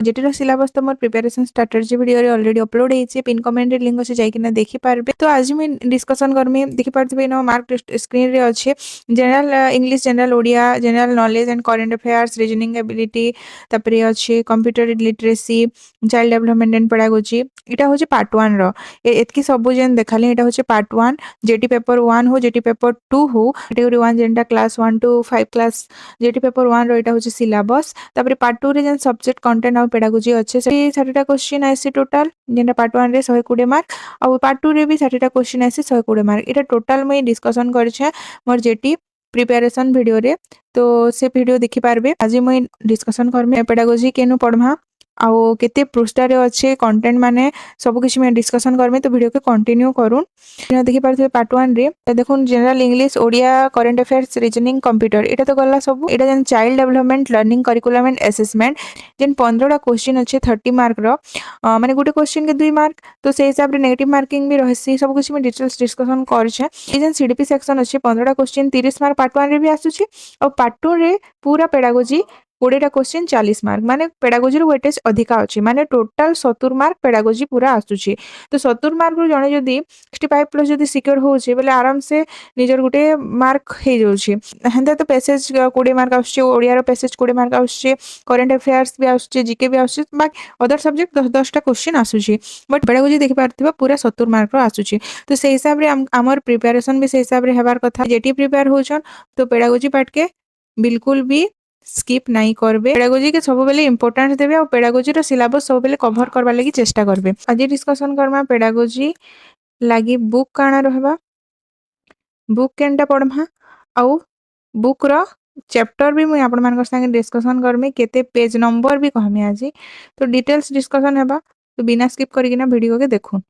जेटीर syllabus तो मोर preparation strategy video रे already upload होईचे pin comment रे लिंक अछि जाइकिना देखि पारबे। तो आज मैं डिस्कशन करमी देखि पारथिबे न मार्क स्क्रीन रे अछि general English general Odia general knowledge and current affairs reasoning ability तापरे अछि computer literacy child development and pedagogy इटा होचे पार्ट 1 रो एतकी सब जेन देखाले इटा होचे पार्ट 1 जेटी पेपर 1 हो जेटी पेपर 2 हो कैटेगरी 1 जेनटा class 1 to 5 class JT paper 1 रो इटा होचे सिलेबस तापरे पार्ट 2 रे जेन सब्जेक्ट कंटेंट और पेडागोजी अच्छे से 60टा क्वेश्चन आइसी टोटल जेनटा पार्ट 1 रे 120 मार्क और पार्ट 2 रे भी 60टा क्वेश्चन आइसी 120 मार्क इटा टोटल मैं डिस्कशन करछे मोर जेटी प्रिपरेशन वीडियो रे तो से वीडियो देखि पारबे आज मैं डिस्कशन करमे पेडागोजी केनु पढमा आउ केते पृष्ठा रे अच्छे कंटेंट माने सब किछि मैं डिस्कशन करमे तो वीडियो के कंटिन्यू करूँ देखि पारथिबे पार्ट 1 रे देखुन general English Odia current affairs reasoning computer एटा तो गला सब एटा जन child development learning curriculum and assessment जेन 15टा क्वेश्चन अच्छे 30 मार्क रो माने गुटे क्वेश्चन के 2 मार्क तो से हिसाब रे नेगेटिव मार्किंग भी रहसी सब कुछ में डिटेल्स डिस्कशन करछे ए जेन सीडीपी सेक्शन अच्छे 15टा क्वेश्चन 30 मार्क पार्ट 1 रे भी आसुची और पार्ट 2 रे पूरा पेडागोजी 20टा क्वेश्चन 40 मार्क माने पेडागोजी रो वेटेज अधिका अछि माने टोटल 70 मार्क पेडागोजी पूरा आसुची तो 70 मार्क रो जणे जदी 65 प्लस जदी सिक्योर होउची बेले आराम से निजर गुटे मार्क हे जाउची हेंदा तो पैसेज 20 मार्क आसुची ओडिया रो पैसेज 20 मार्क आसुची करंट अफेयर्स भी आसुची जीके भी आसुची बाकी अदर सब्जेक्ट 10टा क्वेश्चन आसुची बट पेडागोजी देखि पारथिबा पूरा 70 मार्क रो आसुची तो से हिसाब रे हमर प्रिपरेशन भी से हिसाब रे हेबार कथा जेटी प्रिपेयर होचन तो पेडागोजी पार्ट के बिल्कुल भी स्किप नहीं करबे पेडागोजी के सब बेले इंपोर्टेंस देबे और पेडागोजी रो सिलेबस सब बेले कवर करबा लागि चेष्टा करबे आज डिस्कशन करमा पेडागोजी लागि बुक काना रहबा बुक केनटा पढमा आउ बुक रो चैप्टर भी मुई आपण मानकर संगे डिस्कशन करमी केते पेज नंबर भी कहमी आज तो डिटेल्स डिस्कशन हेबा तो बिना स्किप करिकिना वीडियो के देखो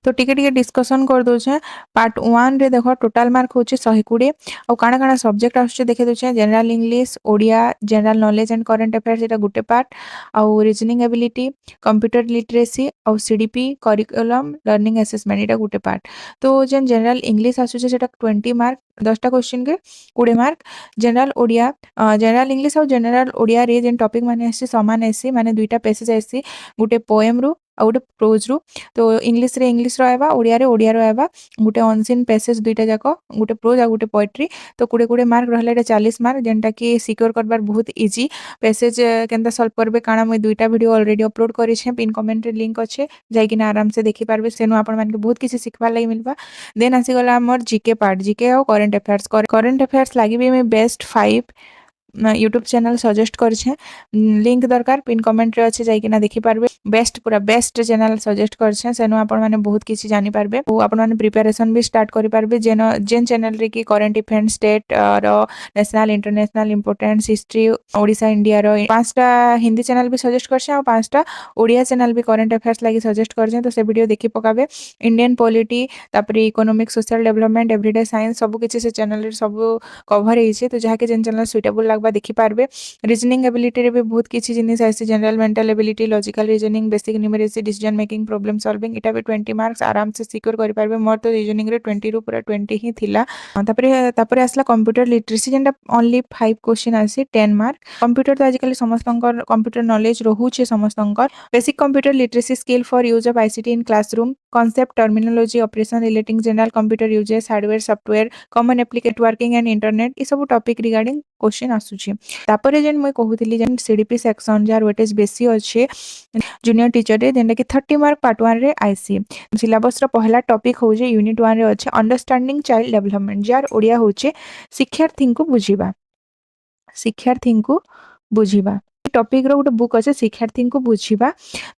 तो टिके डिस्कशन कर दोछे पार्ट 1 रे देखो टोटल मार्क होचे 120 और काना काना सब्जेक्ट आछे देखे दोछे general English Odia general knowledge and current affairs एटा गुटे पार्ट और रीजनिंग एबिलिटी कंप्यूटर लिटरेसी और सीडीपी करिकुलम लर्निंग असेसमेंट एटा गुटे पार्ट तो जेन जनरल इंग्लिश आछे सेटा 20 मार्क 10टा क्वेश्चन के 20 mark general Odia general English और जनरल ओडिया रे जेन टॉपिक माने आसी समान आसी माने दुईटा पैसेज आसी गुटे पोएम रो और गुटे प्रोज रो तो इंग्लिश रे इंग्लिश रो आबा ओडिया रो आबा गुटे अनसीन पैसेज दुईटा जाको गुटे प्रोज आ गुटे पोएट्री तो कुडे कुडे मार्क रहले एटा 40 मार्क जेनटा कि सिक्योर करबार बहुत इजी पैसेज केनता सॉल्व करबे काना मैं दुईटा वीडियो ऑलरेडी अपलोड करि छे पिन कमेंट रे लिंक अच्छे जाइकिना आराम से देखि पारबे सेनु आपण मानके बहुत किसी सिखबा लागि मिलबा देन आसी गला हमर जीके पार्ट जीके और करंट अफेयर्स लागि भी मैं बेस्ट 5 यूट्यूब चैनल सजेस्ट करछे लिंक दरकार पिन कमेंट रे अच्छे जाइकिना देखि पारबे बेस्ट पूरा बेस्ट चैनल सजेस्ट करछे सेनु आपण माने बहुत किछि जानि पारबे ओ आपण माने प्रिपरेशन भी स्टार्ट करि पारबे जेन चैनल रे की करंट इवेंट स्टेट रो national international importance history Odisha India रो पांचटा हिंदी चैनल भी सजेस्ट करछे और पांचटा ओडिया चैनल भी करंट अफेयर्स लागि सजेस्ट करछे तो से वीडियो देखि पकाबे इंडियन पॉलिटी तापरे economic social development everyday science सब किछि से चैनल रे सब कवर हेइछे तो जाके जेन चैनल सुटेबल लागबा देखि पारबे रीजनिंग एबिलिटी रे भी बहुत किछि जिनिस आइसे general mental ability logical reasoning basic numeracy decision making problem solving इटा भी 20 मार्क्स आराम से सिक्योर करि पारबे मोर तो रीजनिंग रे 20 रु पूरा 20 ही थिला तापरे आसला कंप्यूटर लिटरेसी जेंटा ओनली 5 क्वेश्चन आसी 10 मार्क कंप्यूटर तो आजकल समस्तंकर कंप्यूटर नॉलेज रहूचे समस्तंकर basic computer literacy skill for use of ICT in classroom concept terminology operation relating general computer uses hardware software common application working and internet ई सब topic regarding question आसुची तापरे जेन मैं कहूतिली जेन सीडीपी सेक्शन जार वेटेज बेसी अच्छे जूनियर टीचर रे जेंटा कि 30 मार्क पार्ट 1 रे आईसी सिलेबस रो पहला टॉपिक होजे यूनिट 1 रे अच्छे understanding child development jar Odia होचे शिक्षार्थी को बुझीबा टॉपिक रो गोटे बुक अच्छे शिक्षार्थी को बुझीबा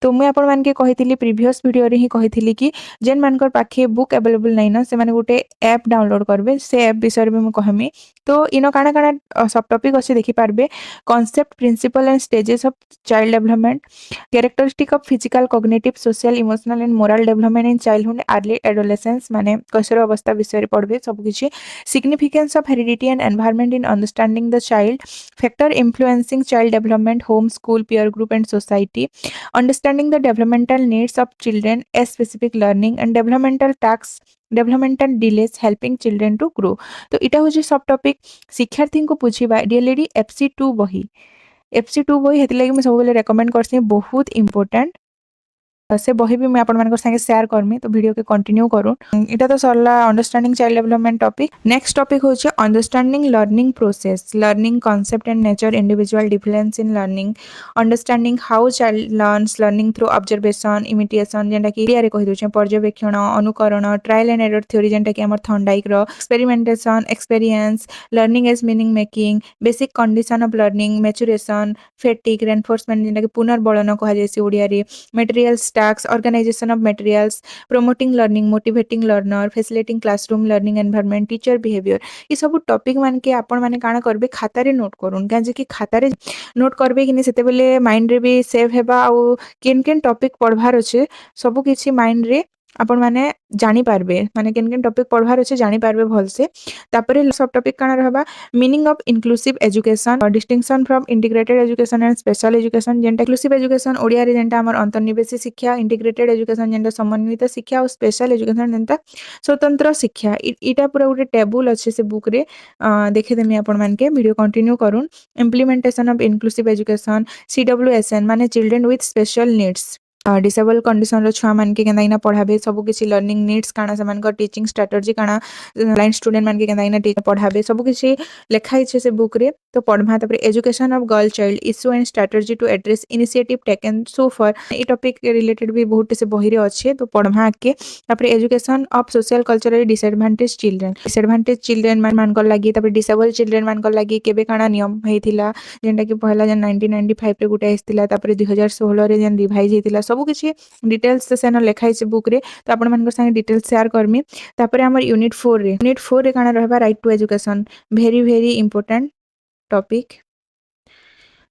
तो मुझे आपण मान के कहिथिली प्रीवियस वीडियो रे ही कहिथिली कि जेन मानकर पाखे बुक अवेलेबल नै ना से माने गोटे ऐप डाउनलोड करबे से ऐप विषय में कहमी तो इनो काना काना सब टॉपिक अच्छे देखि पारबे concept principle and stages of child development characteristic of physical cognitive social emotional and moral development in childhood early adolescence माने कैशोर अवस्था विषय रे पढ़बे सब किछि significance of heredity and environment in understanding the child factor influencing child development home school peer group and society understanding the developmental needs of children as specific learning and developmental delays helping children to grow तो इटा होची सब topic शिक्षार्थी को पूछिबा DElEd FC 2 बही FC2 ବହି हेतिलागि मैं सबले रेकमेंड करसी, बहुत इम्पोर्टेंट। से बही भी मैं आपण संगे शेयर करमी, तो वीडियो के कंटिन्यू करूँ। इटा तो सरला understanding child development topic. Next topic होचे understanding learning process, learning concept and nature, individual difference in learning, understanding how child learns, learning through observation, imitation जेंटा कि एरिया रे कहि दोचे, पर्यवेक्षण, अनुकरण, ट्रायल एंड एरर थ्योरी जेंटा कि हमर थॉर्नडाइक रो, experimentation, experience, learning as meaning making, basic condition of learning, maturation, fatigue, reinforcement जेंटा कि पुनर्बलन कहा जायसी ओडिया रे, material stacks, organization of materials, promoting learning, motivating learner, facilitating classroom learning environment, teacher behavior। ये सब टॉपिक मान के आपण माने काना करबे, खाता रे नोट करूँ, क्या कि खाता रे नोट करबे कि सेते बेले माइंड रे भी सेव हेबा, आउ केन केन टॉपिक पढ़वार अच्छे सब किछि माइंड रे आपण माने जानी पारबे, माने केन केन टॉपिक पढ़वार अच्छे जानी पारबे भल से। तापरे सब टॉपिक काना रहबा, meaning of inclusive education, distinction from integrated education and special education, जेंटा इंक्लूसिव एजुकेशन ओडिया रे जेंटा हमर अंतर्निवेशी शिक्षा, इंटीग्रेटेड एजुकेशन जेंटा समन्वित शिक्षा, और स्पेशल एजुकेशन जेंटा स्वतंत्र शिक्षा। इटा पूरा गोटे टेबुल अच्छे से बुक रे देखे देमी आपण मान के, वीडियो कंटिन्यू करूँ। Implementation of inclusive education, CWSN माने children with special needs, disable condition रो छुआ मान के केनता पढ़ाबे, सब किछि लर्निंग नीड्स काना, समान को टीचिंग स्ट्रेटजी काना, ब्लाइंड स्टूडेंट मान के केनता पढ़ाबे, सब किछि लेखा इछे से बुक रे, तो पढ़मा। तापर education of girl child, issue and strategy to address, initiative taken so far, ई टॉपिक रिलेटेड भी बहुत से बही रे अच्छे, तो पढ़मा के। तापर education of social cultural disadvantage children, disadvantage children मान को लागि, तापर डिसेबल चिल्ड्रेन मान को लागि केबे काना नियम हेतिला, जेंटा कि पहला जन 1995 रे गुटे आइसतिला, तापर 2016 रे जन रिवाइज हेतिला, सब किछि डिटेल्स से सेन लेखा इछे बुक रे, तो आपण मान संगे डिटेल्स शेयर करमी। तापर हमर यूनिट 4 रे काना रहबा right to education, very very important topic.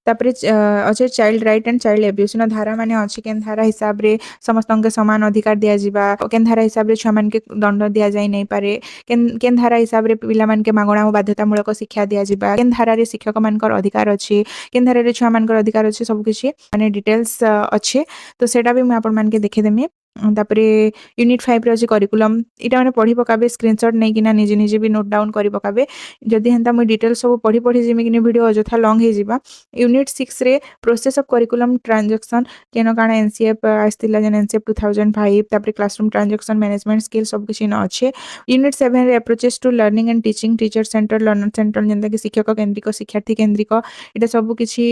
तापर अच्छे child right and child abuse धारा माने अच्छे, केन धारा हिसाब रे समस्त के समान अधिकार दिया जिबा, केन धारा हिसाब रे छुआ मान के दंड दिया जाय नहीं पारे, केन धारा हिसाब रे पिला मान के मागणा बाध्यतामूलक शिक्षा दिया जिबा, केन धारा रे शिक्षक मानकर अधिकार अच्छे, केन धारा रे छुआ मानकर अधिकार अच्छे, सब किछि माने डिटेल्स अच्छे, तो सेटा भी मैं आपण मान के देखे देमी। तापरे यूनिट 5 रे अछि करिकुलम, इटा माने पढ़ी पकाबे, स्क्रीनशॉट नै किना निजे निजे भी नोट डाउन करि पकाबे, जदि हेंता मैं डिटेल्स सब पढ़ी पढ़ी जिमि कि वीडियो अजथा लॉन्ग हे जिबा। यूनिट 6 रे प्रोसेस ऑफ करिकुलम ट्रांजैक्शन, केनो काना एनसीएफ आस्तिला जन एनसीएफ 2005, तापर क्लासरूम ट्रांजैक्शन मैनेजमेंट स्किल सब किछि न अच्छे। यूनिट 7 रे approaches to learning and teaching, teacher center, learner center, जेंता कि शिक्षक केंद्रिक, शिक्षार्थी केंद्रिक, इटा सब किछि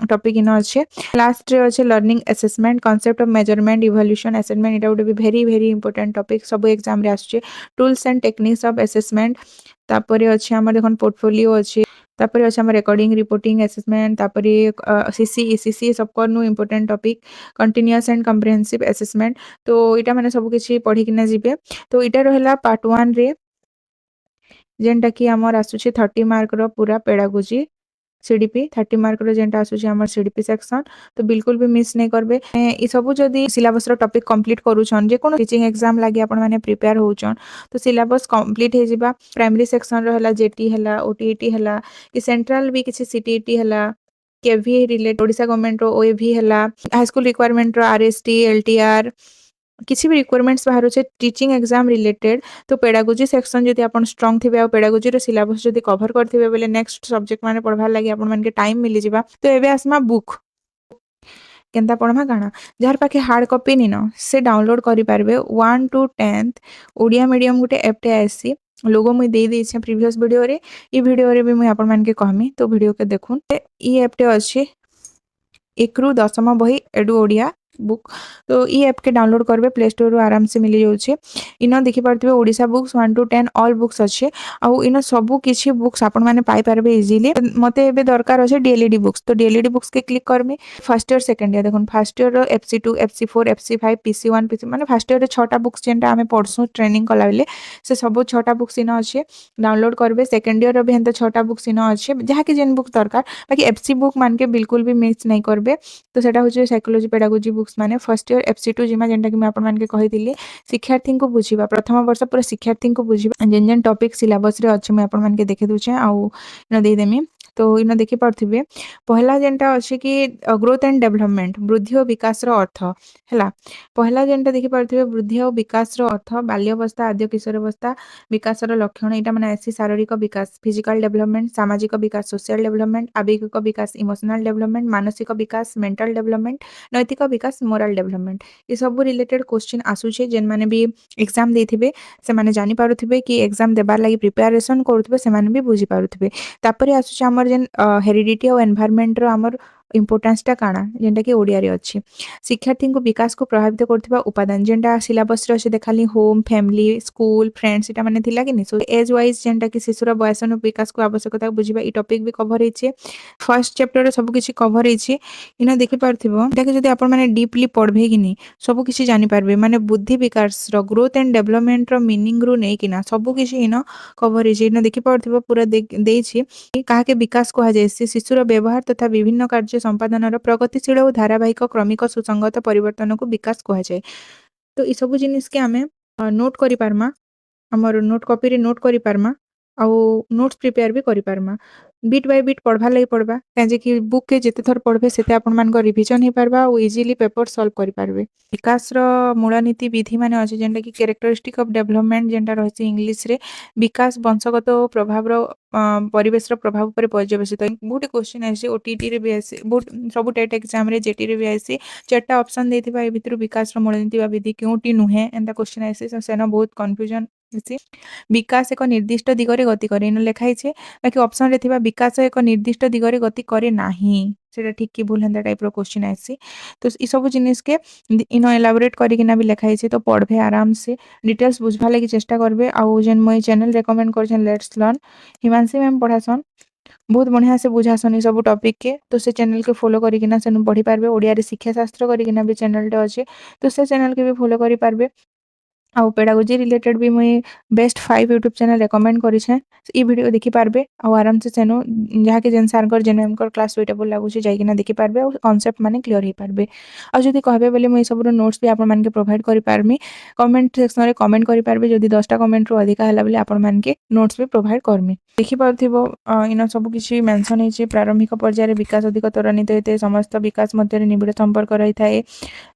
टॉपिक इन अच्छे। लास्ट रे अच्छे learning assessment, concept of measurement, evolution, assessment, इटा गोटे भी वेरी वेरी इंपोर्टेंट टॉपिक, सब एग्जाम रे आछे। Tools and techniques of assessment, तापर अच्छे हमर देखन पोर्टफोलियो अच्छे, तापर अच्छे हमर रिकॉर्डिंग, रिपोर्टिंग, असेसमेंट, तापर सीसी ईसीसी सब करनु important topic, continuous and comprehensive assessment. तो इटा माने सब किछि पढ़ी किना जिबे। तो इटा रहला पार्ट 1 रे, जेंटा कि हमर आसुछि 30 मार्क रो पूरा पेडागोजी सीडीपी, 30 मार्क रो जेंटा आसुछि हमर सीडीपी सेक्शन, तो बिल्कुल भी मिस नहीं करबे। ई सब जदी सिलेबस रो टॉपिक कंप्लीट करूछन, जे कोनो टीचिंग एग्जाम लागि आपण माने प्रिपेयर होउछन, तो सिलेबस कंप्लीट हे जिबा। प्राइमरी सेक्शन रो हला जेटी हला, ओटीईटी हला, कि सेंट्रल भी किछि सीटीईटी हला, केवी रिलेटेड ओडिसा गवर्नमेंट रो ओएवी हला, हाई स्कूल रिक्वायरमेंट रो आरएसटी, एलटीआर, किसी भी रिक्वायरमेंट्स बाहर छे टीचिंग एग्जाम रिलेटेड, तो पेडागोजी सेक्शन जदी आपण स्ट्रांग थिबे, आ पेडागोजी रो सिलेबस जदी कवर करथिबे बेले नेक्स्ट सब्जेक्ट माने पढ़वार लागि आपण मन के टाइम मिली जिबा। तो एबे आसमा बुक केनता पढ़मा काना, जार पाखे हार्ड कॉपी नी न से डाउनलोड करि पारबे। 1 to 10th Odia medium Gute app टे आसी, लोगो मुई दे देछे प्रीवियस वीडियो रे, ई वीडियो रे भी मुई आपण मन के कहमी, तो वीडियो के देखुन। ई ऐप टे अछि 1 रु 10 बही एडु ओडिया बुक, तो ई ऐप के डाउनलोड करबे, प्ले स्टोर रो आराम से मिली जाउछे। इनो देखि पारथिबे Odisha books 1 to 10 all books अच्छे, आउ इनो सबु किछि बुक्स आपण माने पाई पारबे इजीली। मते एबे दरकार अछि डीएलईडी बुक्स, तो डीएलईडी बुक्स के क्लिक करमी। फर्स्ट ईयर सेकंड ईयर देखुन, फर्स्ट ईयर रो FC2, FC4, FC5, PC1, PC माने फर्स्ट ईयर रे 6टा बुक्स जेंटा हमें पढसु ट्रेनिंग कला बेले, से सबु 6टा बुक्स इनो अच्छे, डाउनलोड करबे। सेकंड ईयर रो भी हेंते 6टा बुक्स इनो अच्छे, जहा कि जेन बुक दरकार, बाकी एफसी बुक मान के बिल्कुल भी मिस नहीं करबे। तो सेटा होचे साइकोलॉजी पेडागोजी बुक्स माने फर्स्ट ईयर FC2 जिमा, जेंटा कि मैं आपण मान के कहितिली, शिक्षार्थी को बुझीबा, प्रथम वर्ष पूरा शिक्षार्थी को बुझीबा, जेन जेन टॉपिक सिलेबस रे अछि मैं आपण मान के देखे दुचे, आउ न दे देमी। तो ଇନ ଦେଖିପାରୁଥିବେ ପହିଲା ଯେନ୍ଟା ଅଛି କି ଗ୍ରୋଥ୍ ଆଣ୍ଡ ଡେଭଲପମେଣ୍ଟ ବୃଦ୍ଧି ଓ ବିକାଶର ଅର୍ଥ ହେଲା। ପହିଲା ଯେନ୍ଟା ଦେଖିପାରୁଥିବେ ବୃଦ୍ଧି ଓ ବିକାଶର ଅର୍ଥ ବାଲ୍ୟାବସ୍ଥା ଆଦ୍ୟ କିଶୋରାବସ୍ଥା ବିକାଶର ଲକ୍ଷଣ ଏଇଟା ମାନେ ଆସି ଶାରୀରିକ ବିକାଶ ଫିଜିକାଲ ଡେଭଲପମେଣ୍ଟ ସାମାଜିକ ବିକାଶ ସୋସିଆଲ ଡେଭଲପମେଣ୍ଟ ଆବେଗିକ ବିକାଶ ଇମୋସନାଲ ଡେଭଲପମେଣ୍ଟ ମାନସିକ ବିକାଶ ମେଣ୍ଟାଲ ଡେଭଲପମେଣ୍ଟ ନୈତିକ ବିକାଶ ମୋରାଲ ଡେଭଲପମେଣ୍ଟ ଏସବୁ ରିଲେଟେଡ୍ କୋଶ୍ଚିନ୍ ଆସୁଛେ ଯେନ୍ମାନେ ବି ଏକ୍ଜାମ୍ ଦେଇଥିବେ ସେମାନେ ଜାଣିପାରୁଥିବେ କି ଏକ୍ଜାମ୍ ଦେବାର୍ ଲାଗି ପ୍ରିପାରେସନ୍ କରୁଥିବେ ସେମାନେ ବି ବୁଝିପାରୁଥିବେ। ତାପରେ ଆସୁଛି ଆମର ଯେନ୍ ହେରିଡିଟି ଆଉ ଏନଭାରମେଣ୍ଟର ଆମର ଇମ୍ପୋର୍ଟାନ୍ସଟା କାଣା ଯେନ୍ଟାକି ଓଡ଼ିଆରେ ଅଛି ଶିକ୍ଷାର୍ଥୀଙ୍କୁ ବିକାଶକୁ ପ୍ରଭାବିତ କରୁଥିବା ଉପାଦାନ ଯେନ୍ଟା ସିଲାବସ୍ରେ ଅଛି ଦେଖାଲି ହୋମ୍ ଫ୍ୟାମିଲି ସ୍କୁଲ ଫ୍ରେଣ୍ଡସ୍ ଏଟା ମାନେ ଥିଲା କି ନି ସୋ ଏଜ୍ ୱାଇଜ୍ ଯେନ୍ଟାକି ଶିଶୁର ବୟସନ ବିକାଶକୁ ଆବଶ୍ୟକତା ବୁଝିବା ଇ ଟପିକ୍ ବି କଭର ହେଇଛେ ଫାର୍ଷ୍ଟ ଚାପ୍ଟରରେ ସବୁ କିଛି କଭର ହେଇଛି ଇନ ଦେଖିପାରୁଥିବ ଏଟାକେ ଯଦି ଆପଣମାନେ ଡିପଲି ପଢ଼ବେ କି ନି ସବୁ କିଛି ଜାଣିପାରିବେ ମାନେ ବୁଦ୍ଧି ବିକାଶର ଗ୍ରୋଥ୍ ଆଣ୍ଡ ଡେଭଲପମେଣ୍ଟର ମିନିଂରୁ ନେଇକିନା ସବୁ କିଛି ଇନ କଭର ହେଇଛି ଇନ ଦେଖିପାରୁଥିବ ପୁରା ଦେଇଛି କାହାକେ ବିକାଶ କୁହାଯାଏ ଶିଶୁର ବ୍ୟବହାର ତଥା ବିଭିନ୍ନ କାର୍ଯ୍ୟ ସମ୍ପାଦନର ପ୍ରଗତିଶୀଳ ଓ ଧାରାବାହିକ କ୍ରମିକ ସୁସଙ୍ଗତ ପରିବର୍ତ୍ତନକୁ ବିକାଶ କୁହାଯାଏ। ତ ଏସବୁ ଜିନିଷକେ ଆମେ ନୋଟ୍ କରିପାରମା ଆମର ନୋଟ୍ କପିରେ ନୋଟ୍ କରିପାରମା ଆଉ notes prepare B କରିପାରମା bit by beet ପଢ଼ବାର୍ ଲାଗି ପଡ଼ବା କାହିଁକି ବୁକ୍କେ ଯେତେ ଥର ପଢ଼ବେ ସେତେ ଆପଣମାନଙ୍କ ରିଭିଜନ୍ ହେଇପାରବା ଆଉ ଇଜିଲି ପେପର ସଲ୍ଭ କରିପାରିବେ। ବିକାଶର ମୂଳନୀତି ବିଧି ମାନେ ଅଛି ଯେନ୍ଟାକି କ୍ୟାରେକ୍ଟରିଷ୍ଟିକ୍ ଅଫ୍ ଡେଭଲପମେଣ୍ଟ ଯେନ୍ଟା ରହିଛି ଇଂଲିଶରେ ବିକାଶ ବଂଶଗତ ଓ ପ୍ରଭାବର ପରିବେଶର ପ୍ରଭାବ ଉପରେ ପର୍ଯ୍ୟବେସିତ ବହୁତ କ୍ୱେଶ୍ଚିନ୍ ଆସିଛି ଓଟିଟିରେ ବି ଆସି ବହୁତ ସବୁ ଟେଟ୍ ଏକ୍ଜାମ୍ରେ ଜେଟିରେ ବି ଆସି ଚାରିଟା ଅପସନ୍ ଦେଇଥିବା ଏ ଭିତରୁ ବିକାଶର ମୂଳନୀତି ବା ବିଧି କେଉଁଟି ନୁହେଁ ଏନ୍ତା କ୍ୱେଶ୍ଚିନ୍ ଆସି ସେନ ବହୁତ କନଫ୍ୟୁଜନ୍ ହେସି ବିକାଶ ଏକ ନିର୍ଦ୍ଦିଷ୍ଟ ଦିଗରେ ଗତି କରେ ଇନ ଲେଖା ହେଇଛେ ବାକି ଅପସନ୍ରେ ଥିବା ବିକାଶ ଏକ ନିର୍ଦ୍ଦିଷ୍ଟ ଦିଗରେ ଗତି କରେ ନାହିଁ ସେଇଟା ଠିକ୍ କି ଭୁଲ ହେନ୍ତା ଟାଇପ୍ର କ୍ୱେଶ୍ଚିନ୍ ଆସି ତ ଏସବୁ ଜିନିଷକେ ଇନ ଏଲାବୋରେଟ୍ କରିକିନା ବି ଲେଖା ହେଇଛି ତ ପଢ଼ବେ ଆରାମସେ डिटेल्स बुझवा लगी चेष्टा करबे आउ जेन मुई चैनल रेकमेंड करछन लेट्स लर्न हिमांशी मैम पढ़ासन बहुत बढ़िया से बुझासन ई सब टॉपिक के तो से चैनल के फॉलो करिकिना सेनु पढ़ी पारबे ओडिया रे शिक्षा शास्त्र करिकिना भी चैनल टे अछि तो से चैनल के भी फॉलो करि पारबे आउ पेडागोजी रिलेटेड भी मुई बेस्ट 5 यूट्यूब चैनल रेकमेंड करिछे ई वीडियो देखि पारबे आउ आराम से सेनु जहा के जेन सारकर जेन एमकर क्लास सुइटेबल लागुछि जाइकिना देखि पारबे आउ कांसेप्ट माने क्लियर हे पारबे आउ जदी कहबे बोले मुई सब नोट्स भी आपन मान के प्रोवाइड करि पारमी कमेंट सेक्शन रे कमेंट करि पारबे जदी 10टा कमेंट रु अधिका हला बोले आपन मान के नोट्स भी प्रोवाइड करमी देखि पारथिबो इन सब किछि मेंशन हेछि प्रारंभिक पर्याय रे विकास अधिक त्वरान्वित हेते समस्त विकास मध्य रे निबिड़ संपर्क रहि थाए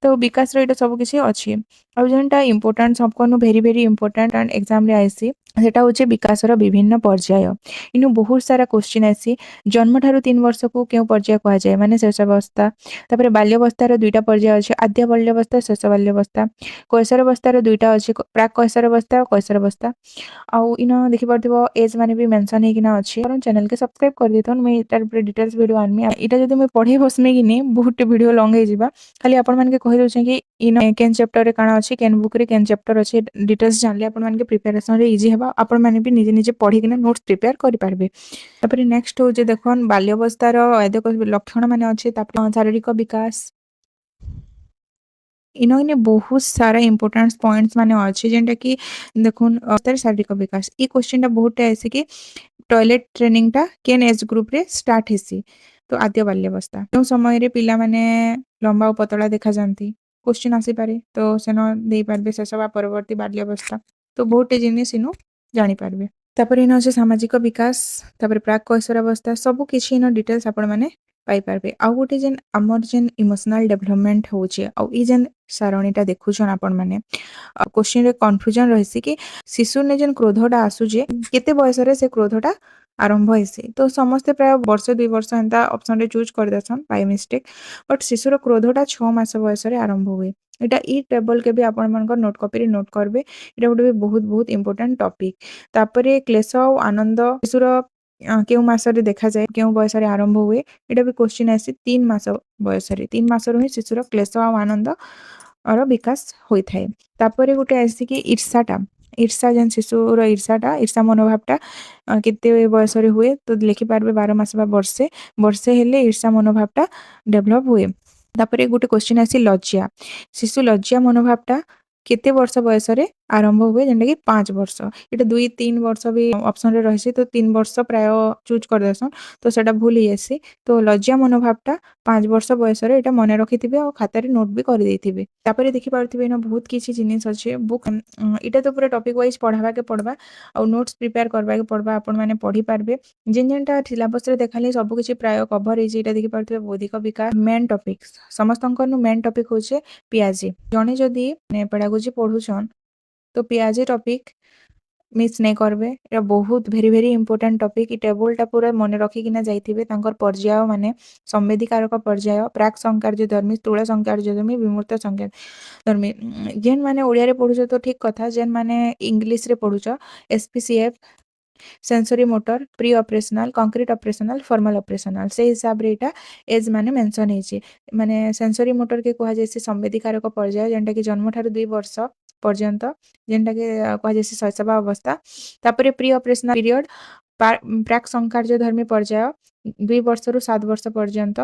तो विकास रे एटा सब किछि अछि आउ जेनटा इंपोर्टेंट सबकनु very very important and exam रे आइसी सेटा होचे विकासर विभिन्न पर्याय इनु बहुत सारा क्वेश्चन आसी जन्म ठारू 3 वर्ष को केउ पर्याय कहा जाय माने शैशवावस्था तापर बाल्यावस्थार दुईटा पर्याय अछि आद्य बाल्यावस्था शेष बाल्यावस्था कैशोरावस्थार दुईटा अछि प्राक कैशोरावस्था और कैशोरावस्था आउ इन देखि पारथिबो एज माने भी मेंशन हेकिना अछि और चैनल के सब्सक्राइब कर दिथन मैं इतार पर डिटेल्स वीडियो आनमी इटा जदी मैं पढे बसमे कि ने बहुत वीडियो लॉन्ग हे जिबा खाली आपन मान के कहि दउ छै कि इन केन चैप्टर रे काना अछि केन बुक रे केन चैप्टर अछि डिटेल्स जानले आपन मान के प्रिपरेशन रे इजी हेबा आपन माने भी निजे निजे पढी किना नोट्स प्रिपेयर करि पारबे तापर नेक्स्ट हो जे देखन बाल्यावस्थार आद्य लक्षण माने अछि तापर शारीरिक विकास इने बहुत सारा इंपोर्टेंट पॉइंट्स माने अच्छे जेनटा कि देखुन शारीरिक विकास ई क्वेश्चन टा बहुत ऐसे कि टॉयलेट ट्रेनिंग टा केन एज ग्रुप रे स्टार्ट हेसी तो आद्य बाल्यावस्था जो समय रे पिला माने लंबा और पतला देखा जानती क्वेश्चन आसी पारे तो सेनो देई पारबे सेसबा परवर्ती बाल्यावस्था तो बहुत जिनिस इनु जानि पारबे तापर इन अछि सामाजिक विकास तापर प्राक कैशोरावस्था सब किछि इन डिटेल्स आपण माने पाई पारबे आउ गोटे जेन हमर जेन इमोशनल डेवलपमेंट होचे आउ ई जेन सारणीटा देखुछन आपण माने क्वेश्चन रे कन्फ्यूजन रहसी कि शिशु ने जेन क्रोधटा आसुजे केते बयस रे से क्रोधटा आरंभ हेसी तो समस्त प्राय वर्ष 2 वर्ष एंता ऑप्शन रे चूज कर देछन बाय मिस्टेक बट शिशुर क्रोधटा 6 मास बयस रे आरंभ हुए एटा ई टेबल के भी आपण मानकर नोट कॉपी रे नोट करबे एटा गोटे बहुत बहुत इंपोर्टेंट टॉपिक तापरे क्लेश और आनंद शिशुर केउ मास रे देखा जाए केउ बयस रे आरंभ हुए एटा भी क्वेश्चन आसी 3 मास बयस रे 3 मास रो ही शिशुर क्लेश और आनंद और विकास होई थाए तापरे गोटे आसी कि ईर्षा जेन शिशुर ईर्षा मनोभावटा केते बयस रे हुए तो लिखि पारबे 12 मास बा वर्षे हेले ईर्षा मनोभावटा डेवलप हुए तापरे गोटे क्वेश्चन आसी लज्जा शिशु लज्जा मनोभावटा केते वर्ष बयस रे ଆରମ୍ଭ ହୁଏ ଯେନ୍ଟାକି 5 ବର୍ଷ। ଏଇଟା 2-3 ବର୍ଷ ବି ଅପସନ୍‌ରେ ରହିଛି ତ 3 ବର୍ଷ ପ୍ରାୟ ଚୁଜ୍ କରିଦେସନ୍। ତ ସେଟା ଭୁଲ୍ ହେଇଯାଏସି। ତ ଲଜ୍ଜା ମନୋଭାବଟା 5 ବର୍ଷ ବୟସରେ ଏଇଟା ମନେ ରଖିଥିବେ ଆଉ ଖାତାରେ ନୋଟ୍ ବି କରିଦେଇଥିବେ। ତାପରେ ଦେଖିପାରୁଥିବେ ଇନ ବହୁତ କିଛି ଜିନିଷ୍ ଅଛେ। ବୁକ୍ ଇଟା ତ ପୁରା ଟପିକ୍ ୱାଇଜ୍ ପଢ଼ାବାକେ ପଡ଼ବା ଆଉ ନୋଟ୍ସ ପ୍ରିପେୟାର କରବାକେ ପଡ଼ବା। ଆପଣମାନେ ପଢ଼ି ପାରବେ। ଯେନ୍ଟା ସିଲାବସ୍‌ରେ ଦେଖାଲି ସବୁ କିଛି ପ୍ରାୟ କଭର୍ ହେଇଛେ। ଏଇଟା ଦେଖିପାରୁଥିବେ ବୌଦ୍ଧିକ ବିକାଶ ମେନ୍ ଟପିକ୍ସ ସମସ୍ତଙ୍କନୁ ମେନ୍ ଟପିକ୍ ହଉଛେ ପିଆଜି। ଜଣେ ଯଦି ପେଡାଗୋଜି ପଢ଼ୁଛନ୍ ତ ପିଆଜି ଟପିକ୍ ମିସ୍ ନାଇଁ କରବେ। ଏଟା ବହୁତ ଭେରି ଇମ୍ପୋର୍ଟାଣ୍ଟ ଟପିକ୍। ଇ ଟେବୁଲଟା ପୁରା ମନେ ରଖିକିନା ଯାଇଥିବେ। ତାଙ୍କର ପର୍ଯ୍ୟାୟ ମାନେ ସମ୍ବେଦୀକାରକ ପର୍ଯ୍ୟାୟ, ପ୍ରାକ୍ ସଂକାର୍ଯ୍ୟଧର୍ମୀ, ସ୍ଥୂଳ ସଂକାର୍ଯ୍ୟଧର୍ମୀ, ବିମୂର୍ତ୍ତ ସଂକାର୍ଯ୍ୟଧର୍ମୀ। ଯେନ୍ ମାନେ ଓଡ଼ିଆରେ ପଢ଼ୁଛ ତ ଠିକ୍ କଥା। ଯେନ୍ ମାନେ ଇଂଲିଶରେ ପଢ଼ୁଛ SPCF, sensory motor, pre operational, concrete operational, formal operational ସେଇ ହିସାବରେ ଏଇଟା ଏଜ୍ ମାନେ ମେନସନ୍ ହେଇଛି। ମାନେ ସେନ୍ସୋରି ମୋଟରକେ କୁହାଯାଇସି ସମ୍ବେଦୀକାରକ ପର୍ଯ୍ୟାୟ ଯେନ୍ଟାକି ଜନ୍ମଠାରୁ 2 ବର୍ଷ ପର୍ଯ୍ୟନ୍ତ ଯେନ୍ଟାକି କୁହାଯାଇସି ଶୈଶବ ଅବସ୍ଥା। ତାପରେ ପ୍ରି ଅପରେସନାଲ ପିରିୟଡ଼ ପ୍ରାକ୍ ସଂକାର୍ଯ୍ୟଧର୍ମୀ ପର୍ଯ୍ୟାୟ 2 ବର୍ଷରୁ 7 ବର୍ଷ ପର୍ଯ୍ୟନ୍ତ